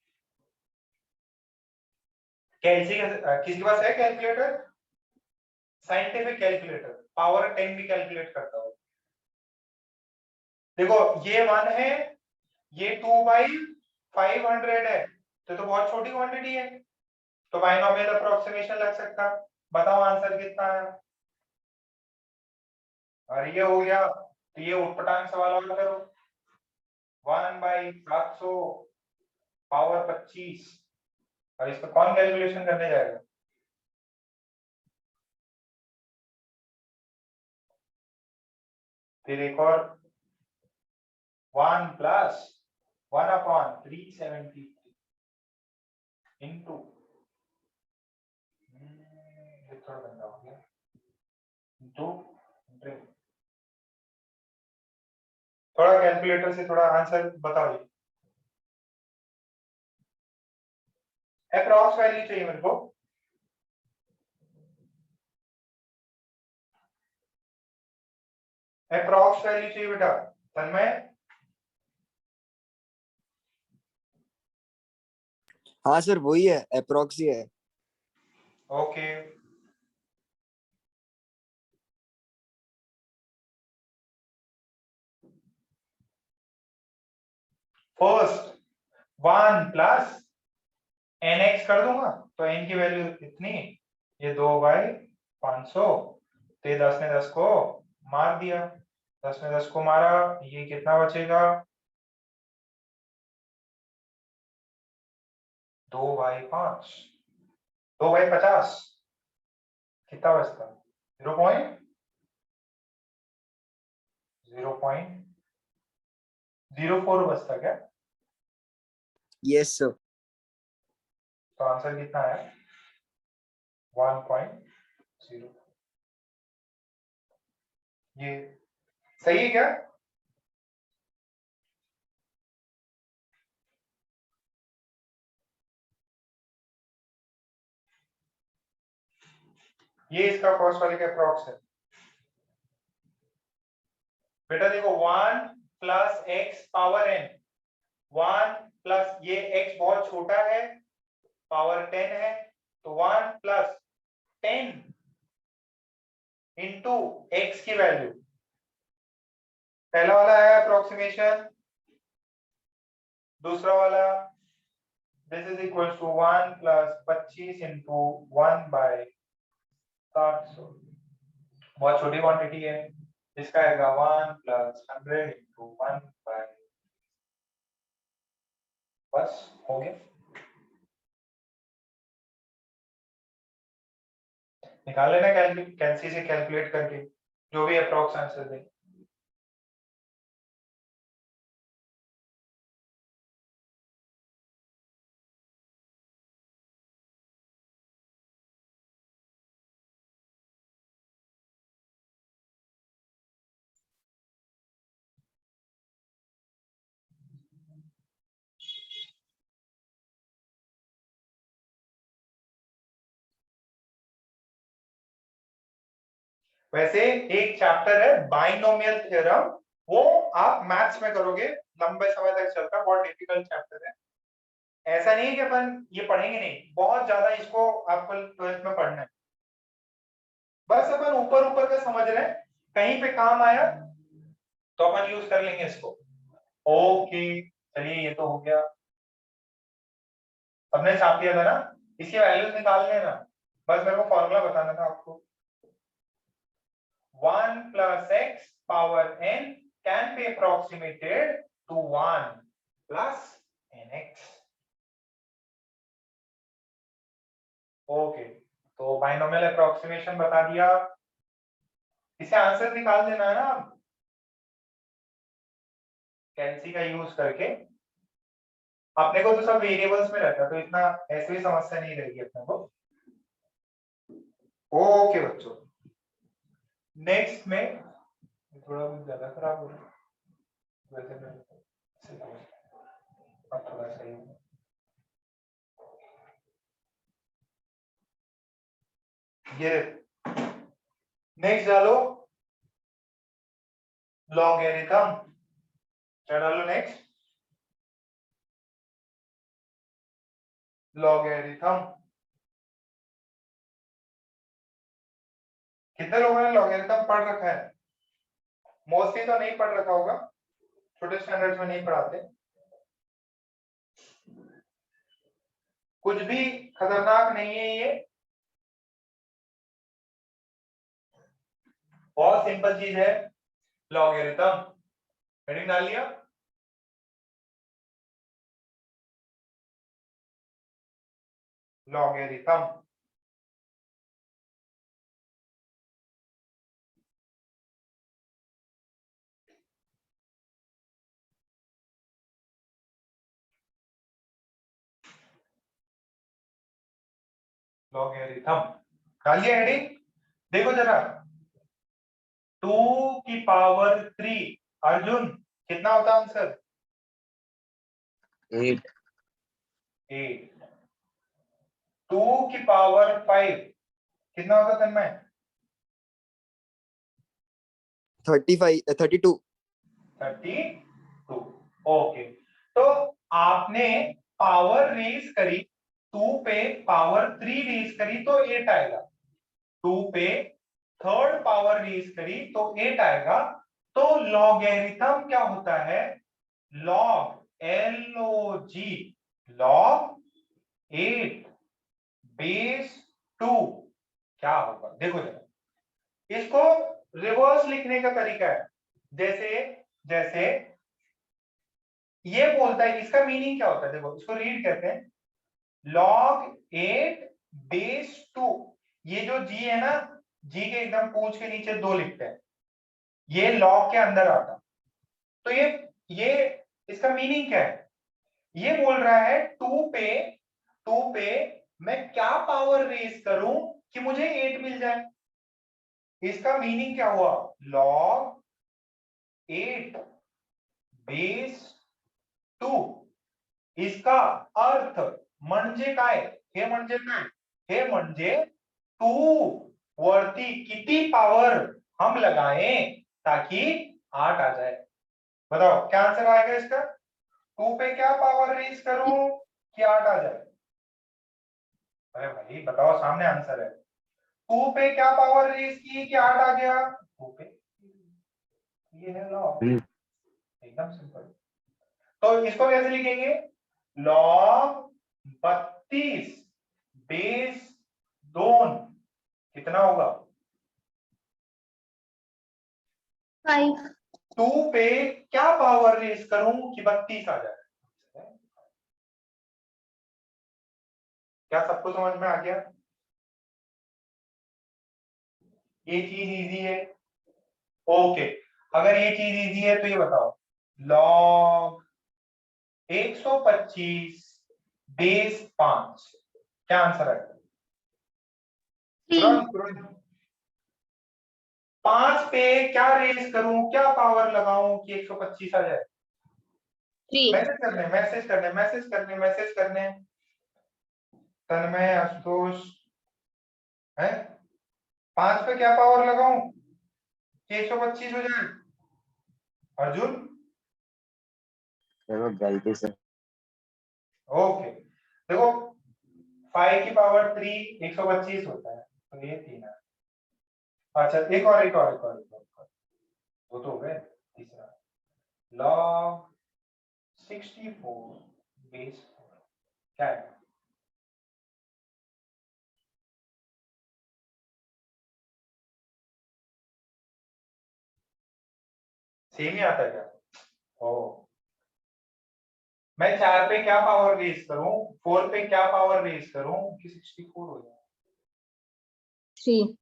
कैलसी किसके पास है कैलकुलेटर? साइंटिफिक कैलकुलेटर पावर 10 भी कैलकुलेट करता हो। देखो ये 1 है, ये 2/500 है, तो बहुत छोटी क्वांटिटी है, तो बाइनोमियल अप्रोक्सीमेशन लग सकता। बताओ आंसर कितना है? और ये हो गया, तो ये उटपटांग सवाल और करो। 1/700 पावर 25, और इसका कौन कैलकुलेशन करने जाएगा? फिर एक और 1 प्लस 1/373 इंटू, थोड़ा गंदा हो गया, इंटू, थोड़ा कैलकुलेटर से थोड़ा आंसर बताओ। अप्रॉक्स वैल्यू चाहिए मेरे को। अप्रॉक्स वैल्यू चाहिए बेटा तन्मय। हाँ सर वही है, अप्रोक्स ही है। ओके, फर्स्ट 1 प्लस nx कर दूंगा तो n की वैल्यू इतनी, ये 2/500, तो ये 10 ने 10 को मार दिया, 10 ने 10 को मारा, ये कितना बचेगा? 2/5, 2/50, कितना बचता? 0.04 बचता क्या? Yes sir. तो आंसर कितना है? 1.0। ये सही है क्या? ये इसका फर्स्ट वाले का अप्रॉक्स है। बेटा देखो 1 plus x power n, 1 plus ये x बहुत छोटा है, पावर 10 है, तो 1 प्लस 10 इंटू एक्स की वैल्यू, पहला वाला है अप्रोक्सीमेशन, दूसरा वाला this is equal to 1 plus 25 into 1/700, बहुत छोटी क्वांटिटी है, इसका आएगा 1 प्लस 100 इंटू 1 बाय, बस हो गया। निकाल लेना कैलसी से कैलकुलेट करके जो भी अप्रॉक्स आंसर दे। वैसे एक चैप्टर है बाइनोमियल थ्योरम, वो आप मैथ्स में करोगे, लंबे समय तक चलता है, बहुत डिफिकल्ट चैप्टर है। ऐसा नहीं है कि अपन ये पढ़ेंगे नहीं, बहुत ज्यादा इसको आपको 12th में पढ़ना है, बस अपन ऊपर ऊपर का समझ रहे हैं, कहीं पे काम आया तो अपन यूज कर लेंगे इसको। ओके चलिए, ये तो हो गया, सबने छाप लिया था ना, इसकी वैल्यूज निकाल लेना, बस मेरे को फॉर्मूला बताना था आपको। 1 plus x power n can be approximated to 1 plus nx. Okay, तो बाइनोमियल अप्रोक्सीमेशन बता दिया, इसे आंसर निकाल देना है ना आप, कैंसी का यूज करके। अपने को तो सब वेरिएबल्स में रहता है, तो इतना ऐसे भी समस्या नहीं रहेगी अपने को। ओके बच्चों, नेक्स्ट में थोड़ा बहुत ज्यादा खराब हो रहा है वैसे अब थोड़ा सही है। ये नेक्स्ट डालो लॉगरिथम, क्या डालो नेक्स्ट? लॉगरिथम। कितने लोगों ने लॉगरिथम पढ़ रखा है? मोस्टली तो नहीं पढ़ रखा होगा, छोटे स्टैंडर्ड्स में नहीं पढ़ाते। कुछ भी खतरनाक नहीं है ये, बहुत सिंपल चीज है लॉगरिथम। हेडिंग डाल लिया? लॉगरिथम। लॉगरिथम डालिए हेडिंग। देखो जरा, 2 की पावर 3, अर्जुन कितना होता आंसर? 8 8। 2 की पावर 5 कितना होता तन्मय? 32। 32। ओके, तो आपने पावर रेज करी, 2 पे पावर 3 रेज करी तो 8 आएगा, 2 पे थर्ड पावर रेज करी तो 8 आएगा। तो लॉगरिथम क्या होता है? लॉग, LOG, लॉग 8 बेस 2 क्या होगा? देखो जरा, इसको रिवर्स लिखने का तरीका है। जैसे जैसे ये बोलता है, इसका मीनिंग क्या होता है? देखो इसको रीड करते हैं, log 8 बेस 2। ये जो जी है ना, जी के एकदम पूंछ के नीचे 2 लिखते हैं, ये log के अंदर आता। तो ये इसका मीनिंग क्या है? ये बोल रहा है 2 पे मैं क्या पावर रेज करूं कि मुझे 8 मिल जाए। इसका मीनिंग क्या हुआ? log 8 base 2। इसका अर्थ म्हणजे काय? हे म्हणजे काय? हे म्हणजे 2 वरती किती पावर हम लगाएं ताकि 8 आ जाए। बताओ क्या आंसर आएगा इसका? 2 पे क्या पावर रेज करूं कि 8 आ जाए? अरे भाई बताओ, सामने आंसर है। 2 पे क्या पावर रेज की कि 8 आ गया? 2 पे। ये है लॉ, एकदम सिंपल। तो इसको कैसे लिखेंगे? लॉग 32 बेस 2 कितना होगा? 5 2 पे क्या पावर रेज करूं कि 32 आ जाए? क्या सबको समझ में आ गया? ये चीज इजी है। ओके, अगर ये चीज इजी है तो ये बताओ, लॉग 125 बेस 5 क्या आंसर है? 3 तुरंत 5 पे क्या रेज करूं, क्या पावर लगाऊं कि 125 आ जाए? 3 मैसेज करने तन्मय, आशुतोष है। 5 पे क्या पावर लगाऊं कि 125 हो जाए? अर्जुन? चलो गलती से ओके, देखो 5 की पावर 3 125 होता है, तो ये 3 है। अच्छा एक और। वो तो हो गए। तीसरा लॉग 64 बेस 4 क्या है? सेम ही आता है क्या? ओ, मैं 4 पे क्या पावर रेज करूं, 4 पे क्या पावर रेज करूं कि 64 हो जाए? 3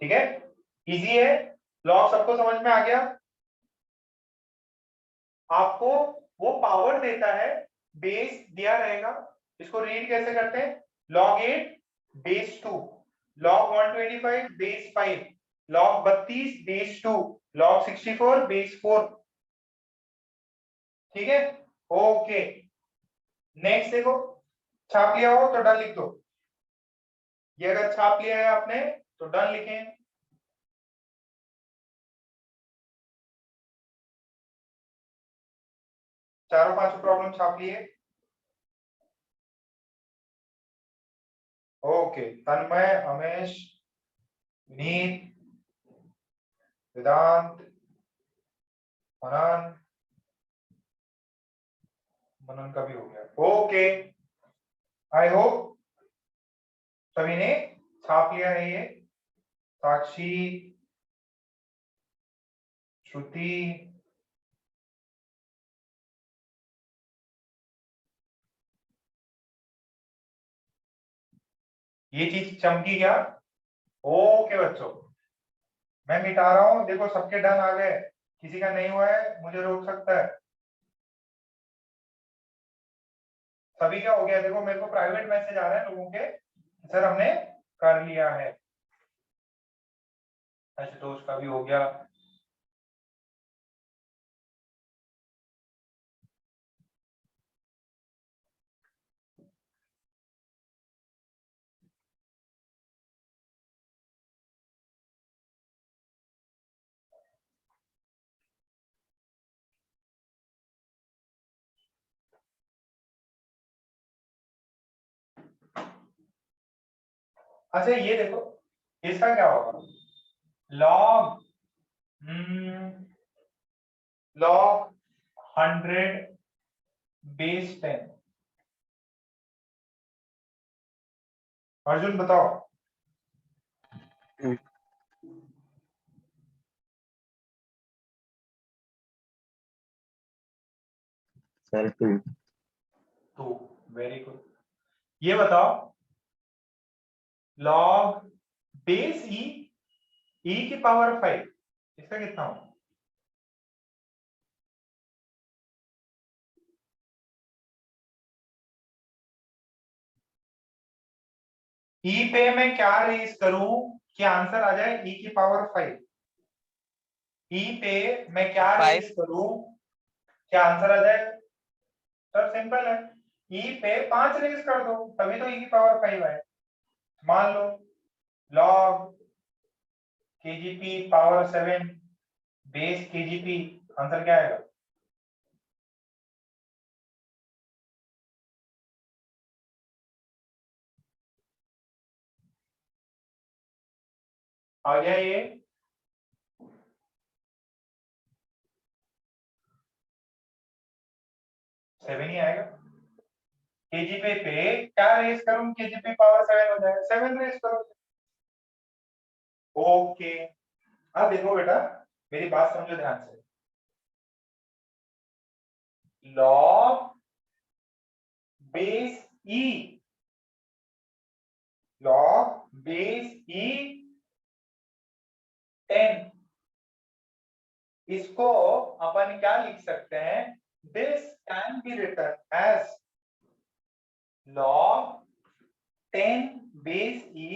ठीक है, इजी है, लॉग सबको समझ में आ गया। आपको वो पावर देता है, बेस दिया रहेगा, इसको रीड कैसे करते हैं, log 8 base 2, log 125 base 5, log 32 base 2, log 64 base 4। ठीक है, ओके। नेक्स्ट देखो, छाप लिया हो तो डन लिख दो, ये अगर छाप लिया है आपने तो डन लिखें। चारों पांचों प्रॉब्लम छाप लिए। ओके, तन्मय, अमेश, विनीत, वेदांत, मनन, मनन का भी हो गया। ओके, आई होप सभी ने छाप लिया है ये। साक्षी, श्रुति, ये चीज चमकी क्या? ओके बच्चों, मैं मिटा रहा हूं, देखो सबके डन आ गए, किसी का नहीं हुआ है मुझे रोक सकता है। सभी का हो गया, देखो मेरे को प्राइवेट मैसेज आ रहे हैं लोगों के, सर हमने कर लिया है। आशुतोष का भी हो गया। अच्छा ये देखो, इसका क्या होगा, लॉग लॉग 100 बेस 10। अर्जुन बताओ। सर 2। तो वेरी गुड। ये बताओ, लॉग बेस ई की पावर 5, इसका कितना होगा? ई पे मैं क्या रेज करूं कि आंसर आ जाए ई की पावर 5? ई पे मैं क्या रेज 5 करूं क्या आंसर आ जाए? सर सिंपल है, ई पे 5 रेज कर दो तभी तो ई की पावर 5 आए। मान लो log KGP power 7 base KGP, answer क्या आएगा? आ गया ये? सेवन ही आएगा। केजीपी पे क्या रेस करूं केजीपी पावर 7 हो जाए, 7 रेस करो। ओके, अब देखो बेटा, मेरी बात समझो ध्यान से। Log base e, log base e 10, इसको अपन क्या लिख सकते हैं, this can be written as log 10 base e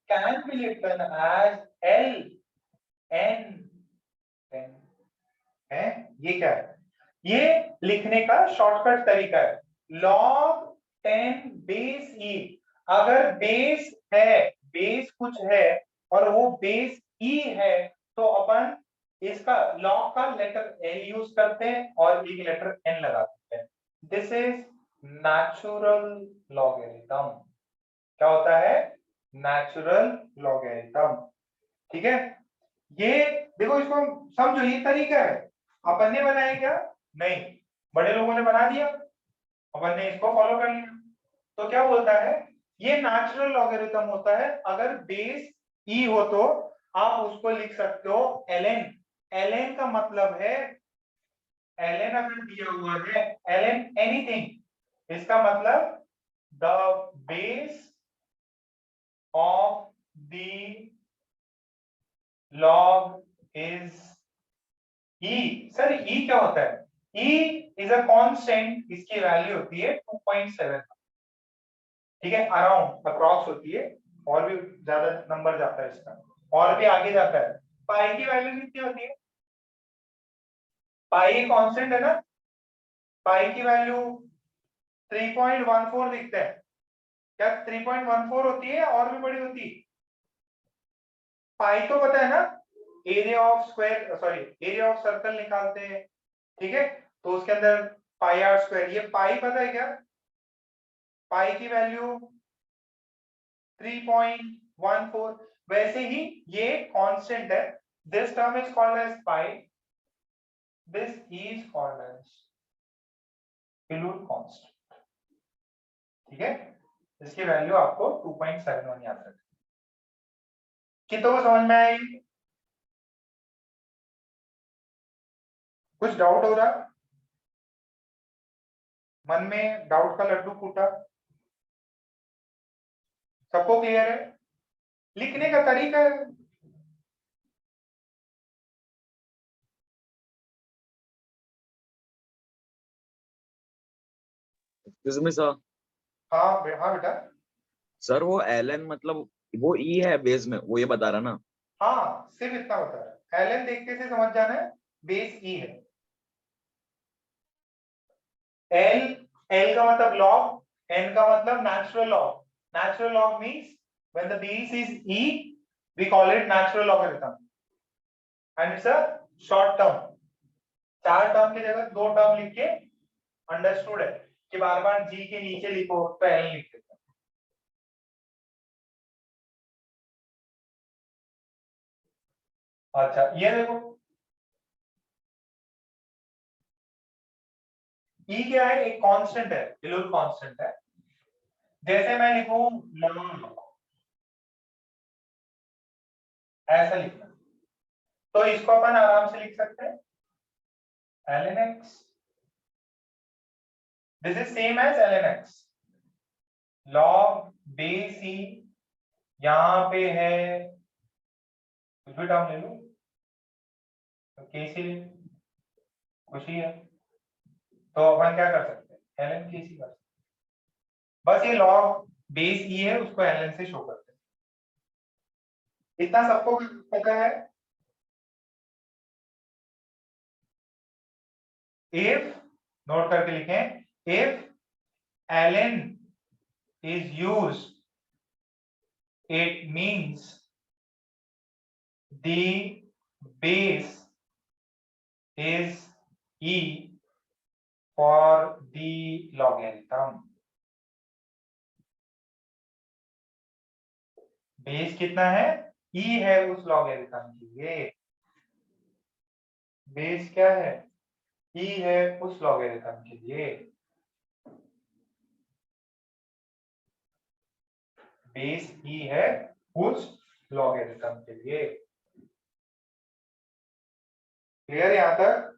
can be written as L n 10 है। ये क्या है, ये लिखने का शॉर्टकट तरीका है। log 10 बेस e, अगर बेस है, बेस कुछ है और वो बेस e है तो अपन इसका log का लेटर l यूज करते हैं और एक लेटर n लगा देते हैं। This is natural logarithm. क्या होता है? Natural logarithm. ठीक है, ये देखो, इसको समझो, ये तरीका है। अपन ने बनाया क्या? नहीं, बड़े लोगों ने बना दिया, अपन ने इसको फॉलो कर लिया। तो क्या बोलता है, ये नेचुरल लॉगरिथम होता है। अगर बेस ई हो तो आप उसको लिख सकते हो ln। ln का मतलब है, ln अगर दिया हुआ है, ln एनीथिंग, इसका मतलब the base of the log is e। Sir e क्या होता है? e इज अ कांस्टेंट, इसकी वैल्यू होती है 2.7, ठीक है, अराउंड अप्रॉक्स होती है, और भी ज्यादा नंबर जाता है इसका, और भी आगे जाता है। पाई की वैल्यू कितनी होती है? पाई कांस्टेंट है ना, पाई की वैल्यू 3.14 दिखता है, क्या 3.14 होती है और भी बड़ी होती है? पाई तो पता है ना, area of square, sorry area of circle निकालते हैं, ठीक है, तो उसके अंदर पाई आर स्क्वायर, ये पाई पता है क्या? पाई की वैल्यू 3.14। वैसे ही ये कांस्टेंट है, this term is called as pi, this is called as किलोट कांस्टेंट, ठीक है, इसकी वैल्यू आपको 2.71 याद रखना। कितनों को समझ में आई? कुछ डाउट हो रहा? मन में डाउट का लड्डू फूटा? सबको क्लियर है? लिखने का तरीका है, Excuse me, sir. हाँ हाँ बेटा, सर वो ln मतलब वो e है बेस में, वो ये बता रहा ना। हाँ सिर्फ इतना बता रहा है, एल देखते से समझ जाना है, बेस ई है। एल, एल का मतलब लॉग, एन का मतलब natural log. Natural log means when the base is E V call it natural logarithm and it's a short term. 4 term की जगह 2 टर्म लिख के अंडरस्टूड है कि बार बार जी के नीचे लिखो तो एल लिख देते हैं। अच्छा ये देखो, ई क्या है? एक कांस्टेंट है, किलोट कांस्टेंट है। जैसे मैं लिखूं लॉग, ऐसा लिखना, तो इसको अपन आराम से लिख सकते हैं ln x, this is same as ln x। log base e, यहां पे है कुछ भी टर्म ले लो, तो कैसे कुछ ही है, तो अपन क्या कर सकते हैं, ln कैसे कर सकते हैं, बस ये log बेस ई है उसको ln से शो करते हैं। इतना सबको पता है? if, नोट करके लिखें, if ln is used it means the base is e for the logarithm। Base कितना है? e है उस लॉगरिथम के लिए, बेस क्या है? e है उस लॉगरिथम के लिए, बेस e है उस लॉगरिथम के लिए। क्लियर यहां तक?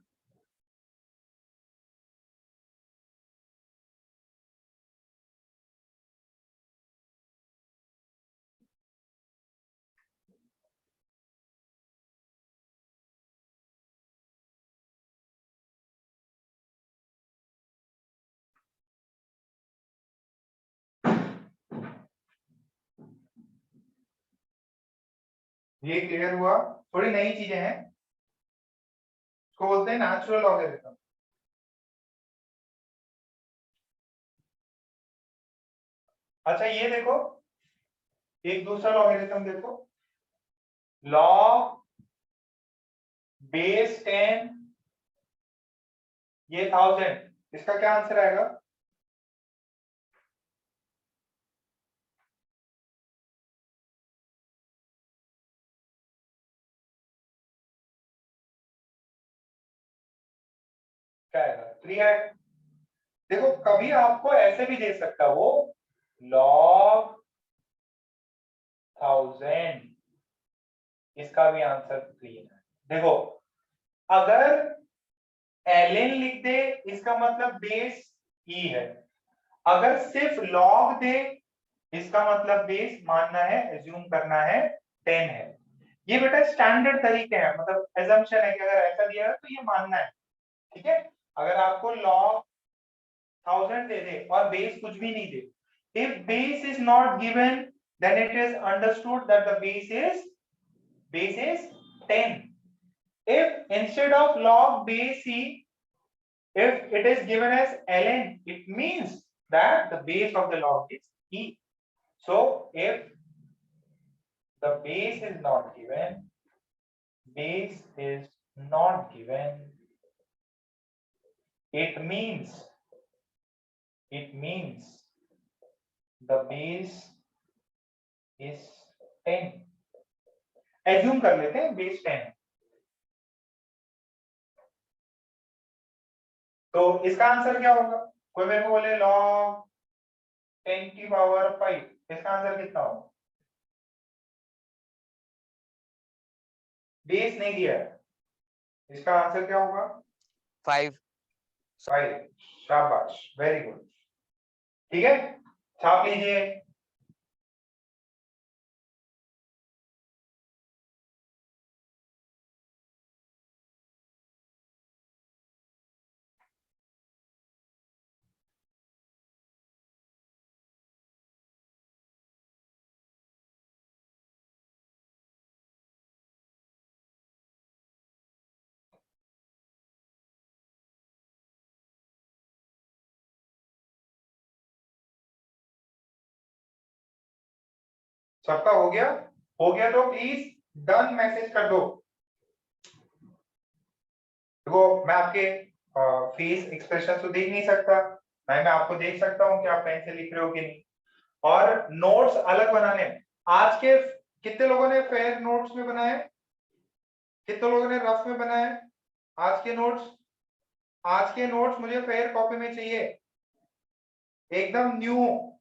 ये क्लियर हुआ? थोड़ी नई चीजें हैं, इसको बोलते हैं नेचुरल लॉगरिथम। अच्छा ये देखो, एक दूसरा लॉगरिथम देखो, लॉग बेस 10, ये 1000, इसका क्या आंसर आएगा? क्या आएगा? 3 आएगा। देखो कभी आपको ऐसे भी दे सकता वो, log 1000, इसका भी आंसर 3 है। देखो अगर ln लिख दे इसका मतलब बेस e है, अगर सिर्फ log दे इसका मतलब बेस मानना है, एज्यूम करना है 10 है। ये बेटा स्टैंडर्ड तरीके हैं, मतलब एजम्पशन है कि अगर ऐसा दिया है तो ये मानना है, ठीक है। अगर आपको log 1000 दे दे और बेस कुछ भी नहीं दे, if base is not given then it is understood that the base is 10. If instead of log base c, if it is given as ln, it means that the base of the log is e. So if the base is not given, it means the base is 10. Assume कर लेते हैं base 10 है, तो इसका answer क्या होगा? कोई मेरे को बोले log 10 की पावर 5, इसका आंसर कितना होगा? बेस नहीं दिया है, इसका आंसर क्या होगा? 5. 5. शाबाश, वेरी गुड, ठीक है, छाप लीजिए। सबका हो गया? हो गया तो प्लीज डन मैसेज कर दो। देखो मैं आपके फेस एक्सप्रेशन तो देख नहीं सकता, मैं आपको देख सकता हूँ कि आप पेन से लिख रहे हो कि नहीं, और नोट्स अलग बनाने हैं। आज के कितने लोगों ने फेयर नोट्स में बनाए, कितने लोगों ने रफ में बनाए? आज के नोट्स मुझे फेयर कॉपी में चाहिए, एकदम न्यू।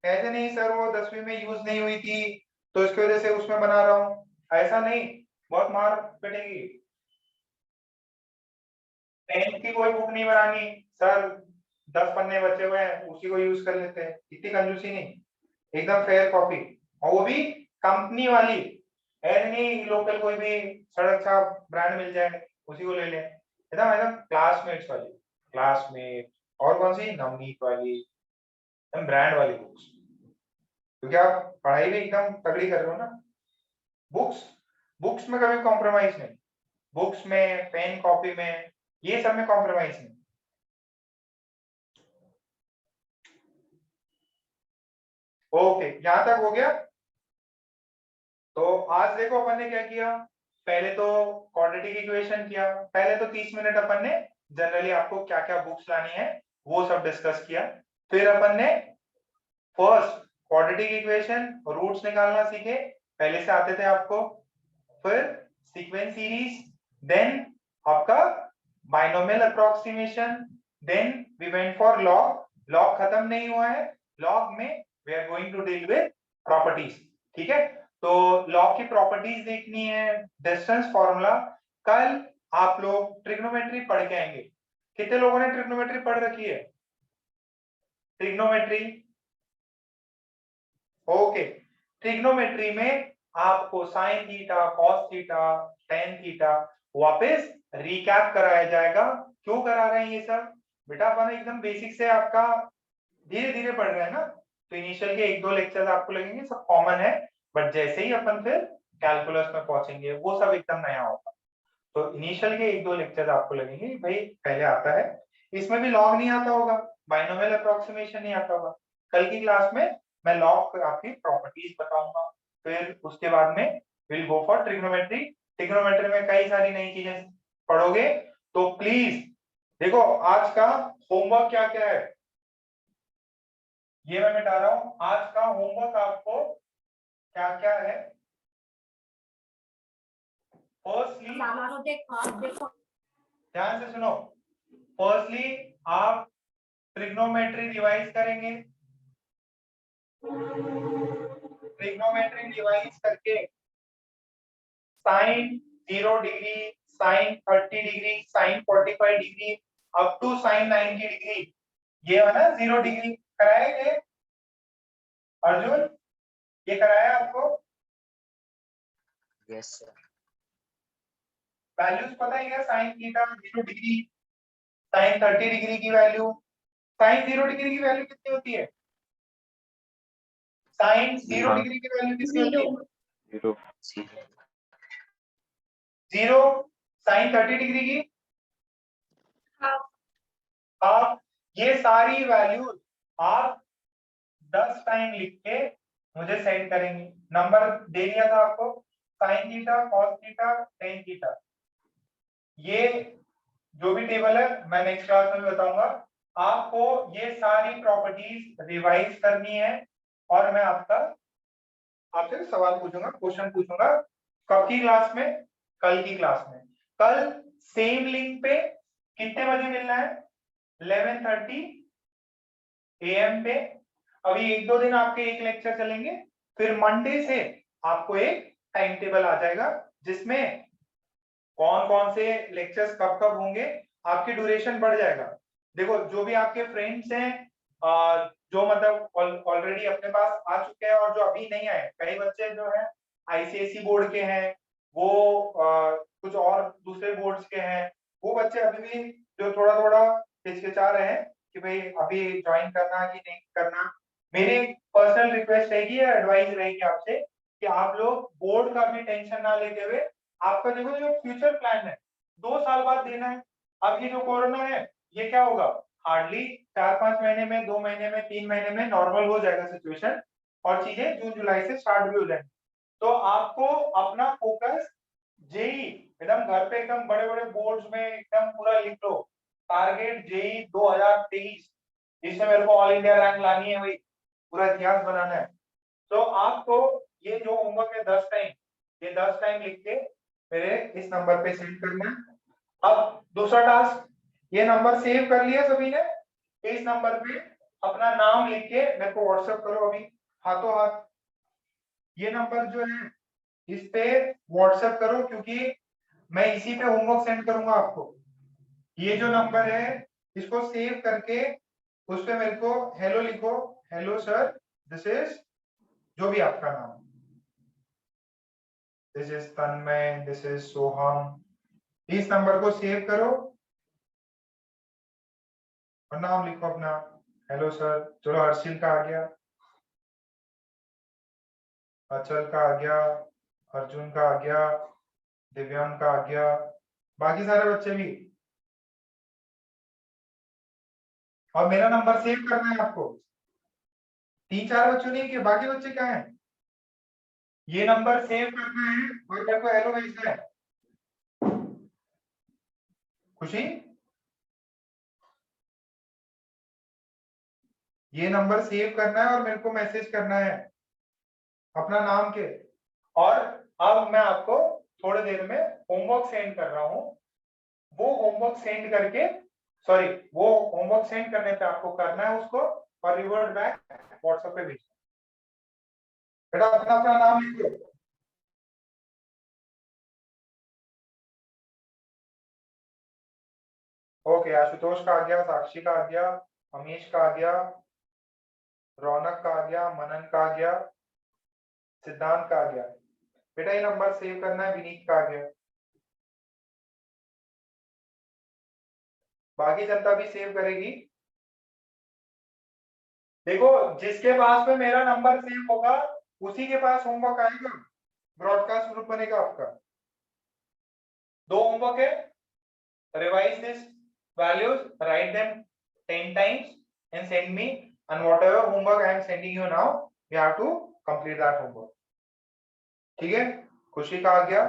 ऐसे नहीं सर वो 10वीं में यूज नहीं हुई थी तो इसकी वजह से उसमें बना रहा हूं, ऐसा नहीं, बहुत मार पिटेगी। 10th की कोई बुक नहीं बनानी सर, 10 पन्ने बचे हुए हैं उसी को यूज कर लेते हैं, इतनी कंजूसी नहीं, एकदम फेयर कॉपी, और वो भी कंपनी वाली, ऐसे नहीं लोकल कोई भी सड़क छाप ब्रांड मिल जाए उसी को ले लें, एकदम एकदम क्लासमेट्स वाली, क्लासमेट और कौन सी, नवनीत वाली, एकदम ब्रांड वाली बुक्स, क्योंकि आप पढ़ाई भी एकदम तगड़ी कर रहे हो ना। बुक्स में कभी कॉम्प्रोमाइज नहीं, बुक्स में, पेन कॉपी में, ये सब में कॉम्प्रोमाइज नहीं। ओके, यहां तक हो गया। तो आज देखो अपन ने क्या किया, पहले तो क्वाड्रेटिक इक्वेशन किया, पहले तो 30 मिनट अपन ने जनरली आपको क्या क्या बुक्स लानी है वो सब डिस्कस किया, फिर अपन ने फर्स्ट क्वाड्रेटिक इक्वेशन रूट्स निकालना सीखे, पहले से आते थे आपको, फिर सीक्वेंस सीरीज, देन आपका binomial approximation, then we went for log खत्म नहीं हुआ है, लॉग में we are going to deal with properties, ठीक है। तो लॉग की प्रॉपर्टीज देखनी है, डिस्टेंस फॉर्मूला, कल आप लोग ट्रिग्नोमेट्री पढ़ के आएंगे। कितने लोगों ने ट्रिग्नोमेट्री पढ़ रखी है? ट्रिग्नोमेट्री, ओके, ट्रिग्नोमेट्री में आपको sine theta, cos theta, tan theta वापस रिकैप कराया जाएगा। क्यों करा रहे हैं ये सब? बेटा अपन एकदम बेसिक से आपका धीरे धीरे पढ़ रहे हैं ना, तो इनिशियल के 1-2 लेक्चर्स आपको लगेंगे सब कॉमन है, बट जैसे ही अपन फिर कैलकुलस में पहुंचेंगे वो सब एकदम नया होगा। तो इनिशियल के 1-2 लेक्चर्स आपको लगेंगे भाई पहले आता है, इसमें भी लॉग नहीं आता होगा, बाइनोमियल अप्रोक्सीमेशन नहीं आता होगा। कल की क्लास में मैं लॉग आपकी प्रॉपर्टीज बताऊंगा, फिर उसके बाद में will go for trigonometry. Trigonometry में कई सारी नई चीजें पढ़ोगे, तो प्लीज देखो आज का होमवर्क क्या क्या है ये मैं मिटा रहा हूं। आज का होमवर्क आपको क्या क्या है? फर्स्टली ध्यान से सुनो, फर्स्टली आप ट्रिग्नोमेट्री रिवाइज करेंगे, ट्रिग्नोमेट्री रिवाइज करके sine 0 degree, sine 30 degree, sine 45 degree up to sine 90 degree, ये है ना 0 डिग्री कराया ये अर्जुन, ये कराया आपको? Yes, sir. वैल्यूज पता है क्या? Sine theta 0 degree, sine 30 degree की वैल्यू, साइन 0 डिग्री की वैल्यू कितनी होती है? साइन 0 हाँ। डिग्री की वैल्यू कितनी होती है? 0 Zero. 0। साइन 30 डिग्री की आप ये सारी वैल्यूज आप 10 टाइम लिख के मुझे सेंड करेंगे। नंबर दे दिया था आपको, sine theta, cos theta, tan theta. ये जो भी टेबल है मैं नेक्स्ट क्लास में बताऊंगा। आपको ये सारी प्रॉपर्टीज रिवाइज करनी है और मैं आपसे सवाल पूछूंगा, क्वेश्चन पूछूंगा। कब की क्लास में? कल की क्लास में। कल सेम लिंक पे कितने बजे मिलना है? 11:30 AM पे। अभी 1-2 दिन आपके एक लेक्चर चलेंगे, फिर मंडे से आपको एक टाइम टेबल आ जाएगा जिसमें कौन कौन से लेक्चर्स कब कब होंगे, आपकी ड्यूरेशन बढ़ जाएगा। देखो जो भी आपके फ्रेंड्स हैं जो मतलब ऑलरेडी अपने पास आ चुके हैं और जो अभी नहीं आए, कई बच्चे जो है ICSE बोर्ड के हैं, वो कुछ और दूसरे बोर्ड्स के हैं, वो बच्चे अभी भी जो थोड़ा थोड़ा हिचकिचा रहे हैं कि भाई अभी ज्वाइन करना कि नहीं करना। मेरी पर्सनल रिक्वेस्ट रहेगी, एडवाइस रहेगी आपसे कि आप लोग बोर्ड का भी टेंशन ना लेते हुए, आपका देखो जो फ्यूचर प्लान है 2 साल बाद देना है। अब ये जो कोरोना है ये क्या होगा, हार्डली 4-5 महीने में, 2 महीने में, 3 महीने में नॉर्मल हो जाएगा सिचुएशन और चीजें जून जुलाई से स्टार्ट भी हो जाएंगी। तो आपको अपना फोकस जेई एकदम घर पे एकदम बड़े बड़े बोर्ड्स में एकदम पूरा लिख लो, टारगेट जेई 2023, जिसमें मेरे को ऑल इंडिया रैंक लानी है, भाई पूरा इतिहास बनाना है। तो आपको ये जो होमवर्क है 10 टाइम, ये 10 टाइम लिख के मेरे इस नंबर पे सेंड करना है। अब दूसरा टास्क, ये नंबर सेव कर लिया सभी ने? इस नंबर पे अपना नाम लिख के मेरे को व्हाट्सएप करो अभी हाथों हाथ। ये नंबर जो है इस पे व्हाट्सएप करो, क्योंकि मैं इसी पे होमवर्क सेंड करूंगा आपको। ये जो नंबर है इसको सेव करके उस पे मेरे को हेलो लिखो, हेलो सर, दिस इज जो भी आपका नाम, this is Tanmay, this is Soham. इस नंबर को सेव करो और नाम लिखो अपना, हेलो सर। चलो हर्षिल का आ गया, अचल का आ गया, अर्जुन का आ गया, दिव्यांग का आ गया, बाकी सारे बच्चे भी। और मेरा नंबर सेव करना है आपको। 3-4 बच्चों नहीं किए, बाकी बच्चे क्या हैं? ये नंबर सेव करना है और मेरे को हेलो भेजना है। खुशी, ये नंबर सेव करना है और मेरे को मैसेज करना है अपना नाम के। और अब मैं आपको थोड़ी देर में होमवर्क सेंड कर रहा हूं, वो होमवर्क सेंड करके, सॉरी, वो होमवर्क सेंड करने पे आपको करना है उसको और रिवर्ट बैक व्हाट्सएप पे भेजना। बेटा अपना अपना नाम लिख लो। ओके, आशुतोष का आ गया, साक्षी का आ गया, अमीश का आ गया, रौनक का आ गया, मनन का आ गया, सिद्धांत का आ गया। बेटा ये नंबर सेव करना है, विनीत का आ गया। बाकी जनता भी सेव करेगी। देखो जिसके पास में मेरा नंबर सेव होगा उसी के पास होमवर्क आएगा, ब्रॉडकास्ट ग्रुप बनेगा आपका। 2 होमवर्क है, revise this values, write them 10 times and send me, and whatever homework I am sending you now, you have to complete that homework. ठीक है? खुशी का आ गया,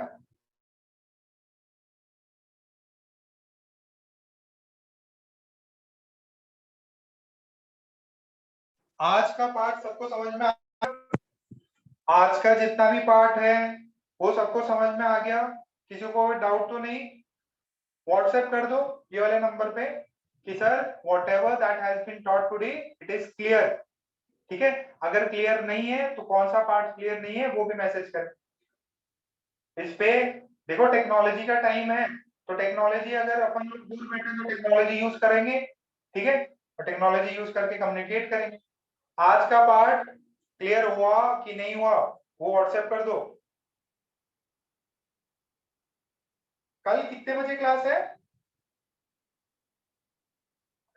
आज का पार्ट सबको समझ में आ गया? आज का जितना भी पार्ट है वो सबको समझ में आ गया? किसी को कोई डाउट तो नहीं? व्हाट्सएप कर दो ये वाले नंबर पे कि sir whatever that has been taught today it is clear। ठीक है? अगर क्लियर नहीं है तो कौन सा पार्ट क्लियर नहीं है वो भी मैसेज कर। इस पे देखो टेक्नोलॉजी का टाइम है, तो टेक्नोलॉजी अगर अपन लोग दूर बैठे तो टेक्नोलॉजी यूज करेंगे, ठीक है, और टेक्नोलॉजी यूज करके कम्युनिकेट करेंगे। आज का पार्ट क्लियर हुआ कि नहीं हुआ वो व्हाट्सएप कर दो। कल कितने बजे क्लास है?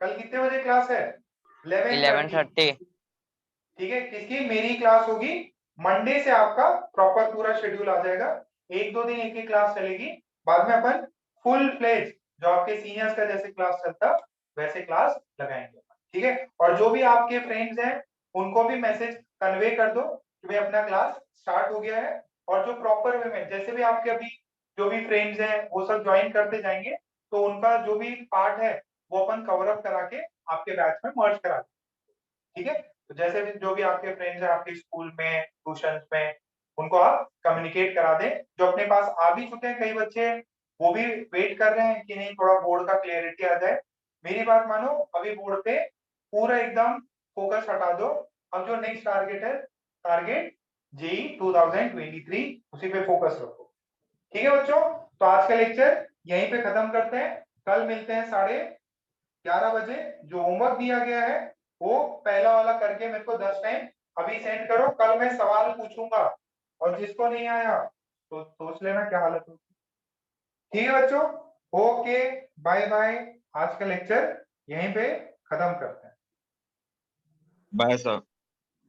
कल कितने बजे क्लास है? 11:30। ठीक है, किसकी? मेरी क्लास होगी। मंडे से आपका प्रॉपर पूरा शेड्यूल आ जाएगा। एक दो दिन एक ही क्लास चलेगी, बाद में अपन फुल फ्लेज जो आपके सीनियर्स का जैसे क्लास चलता वैसे क्लास लगाएंगे। ठीक है, और जो भी आपके फ्रेंड्स हैं उनको भी मैसेज कन्वे कर दो कि भाई अपना क्लास स्टार्ट हो गया है। और जो प्रॉपर वे में जैसे भी आपके अभी जो भी फ्रेंड्स हैं वो सब ज्वाइन करते जाएंगे, तो उनका जो भी पार्ट है वो अपन कवर अप करा के आपके बैच में मर्ज करा देंगे। ठीक है, तो जैसे भी जो भी आपके फ्रेंड्स हैं आपके स्कूल में ट्यूशन में, उनको आप कम्युनिकेट करा दें। जो अपने पास आ भी चुके हैं कई बच्चे, वो भी वेट कर रहे हैं कि नहीं थोड़ा बोर्ड का क्लियरिटी आ जाए। मेरी बात मानो, अभी बोर्ड पे पूरा एकदम फोकस हटा दो। अब जो नेक्स्ट टारगेट है, टारगेट जेई 2023, उसी पे फोकस रखो। ठीक है बच्चों, तो आज का लेक्चर यहीं पे खत्म करते हैं। कल मिलते हैं 11:30 बजे। जो होमवर्क दिया गया है वो पहला वाला करके मेरे को 10 टाइम अभी सेंड करो। कल मैं सवाल पूछूंगा और जिसको नहीं आया तो सोच लेना क्या हालत होगी। ठीक है बच्चों, ओके, बाय बाय। आज का लेक्चर यहीं पे खत्म करते हैं। Bye sir.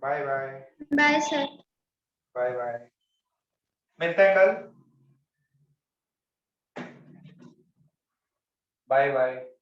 Bye bye. Bye sir. Bye bye, मिलते हैं कल। Bye bye.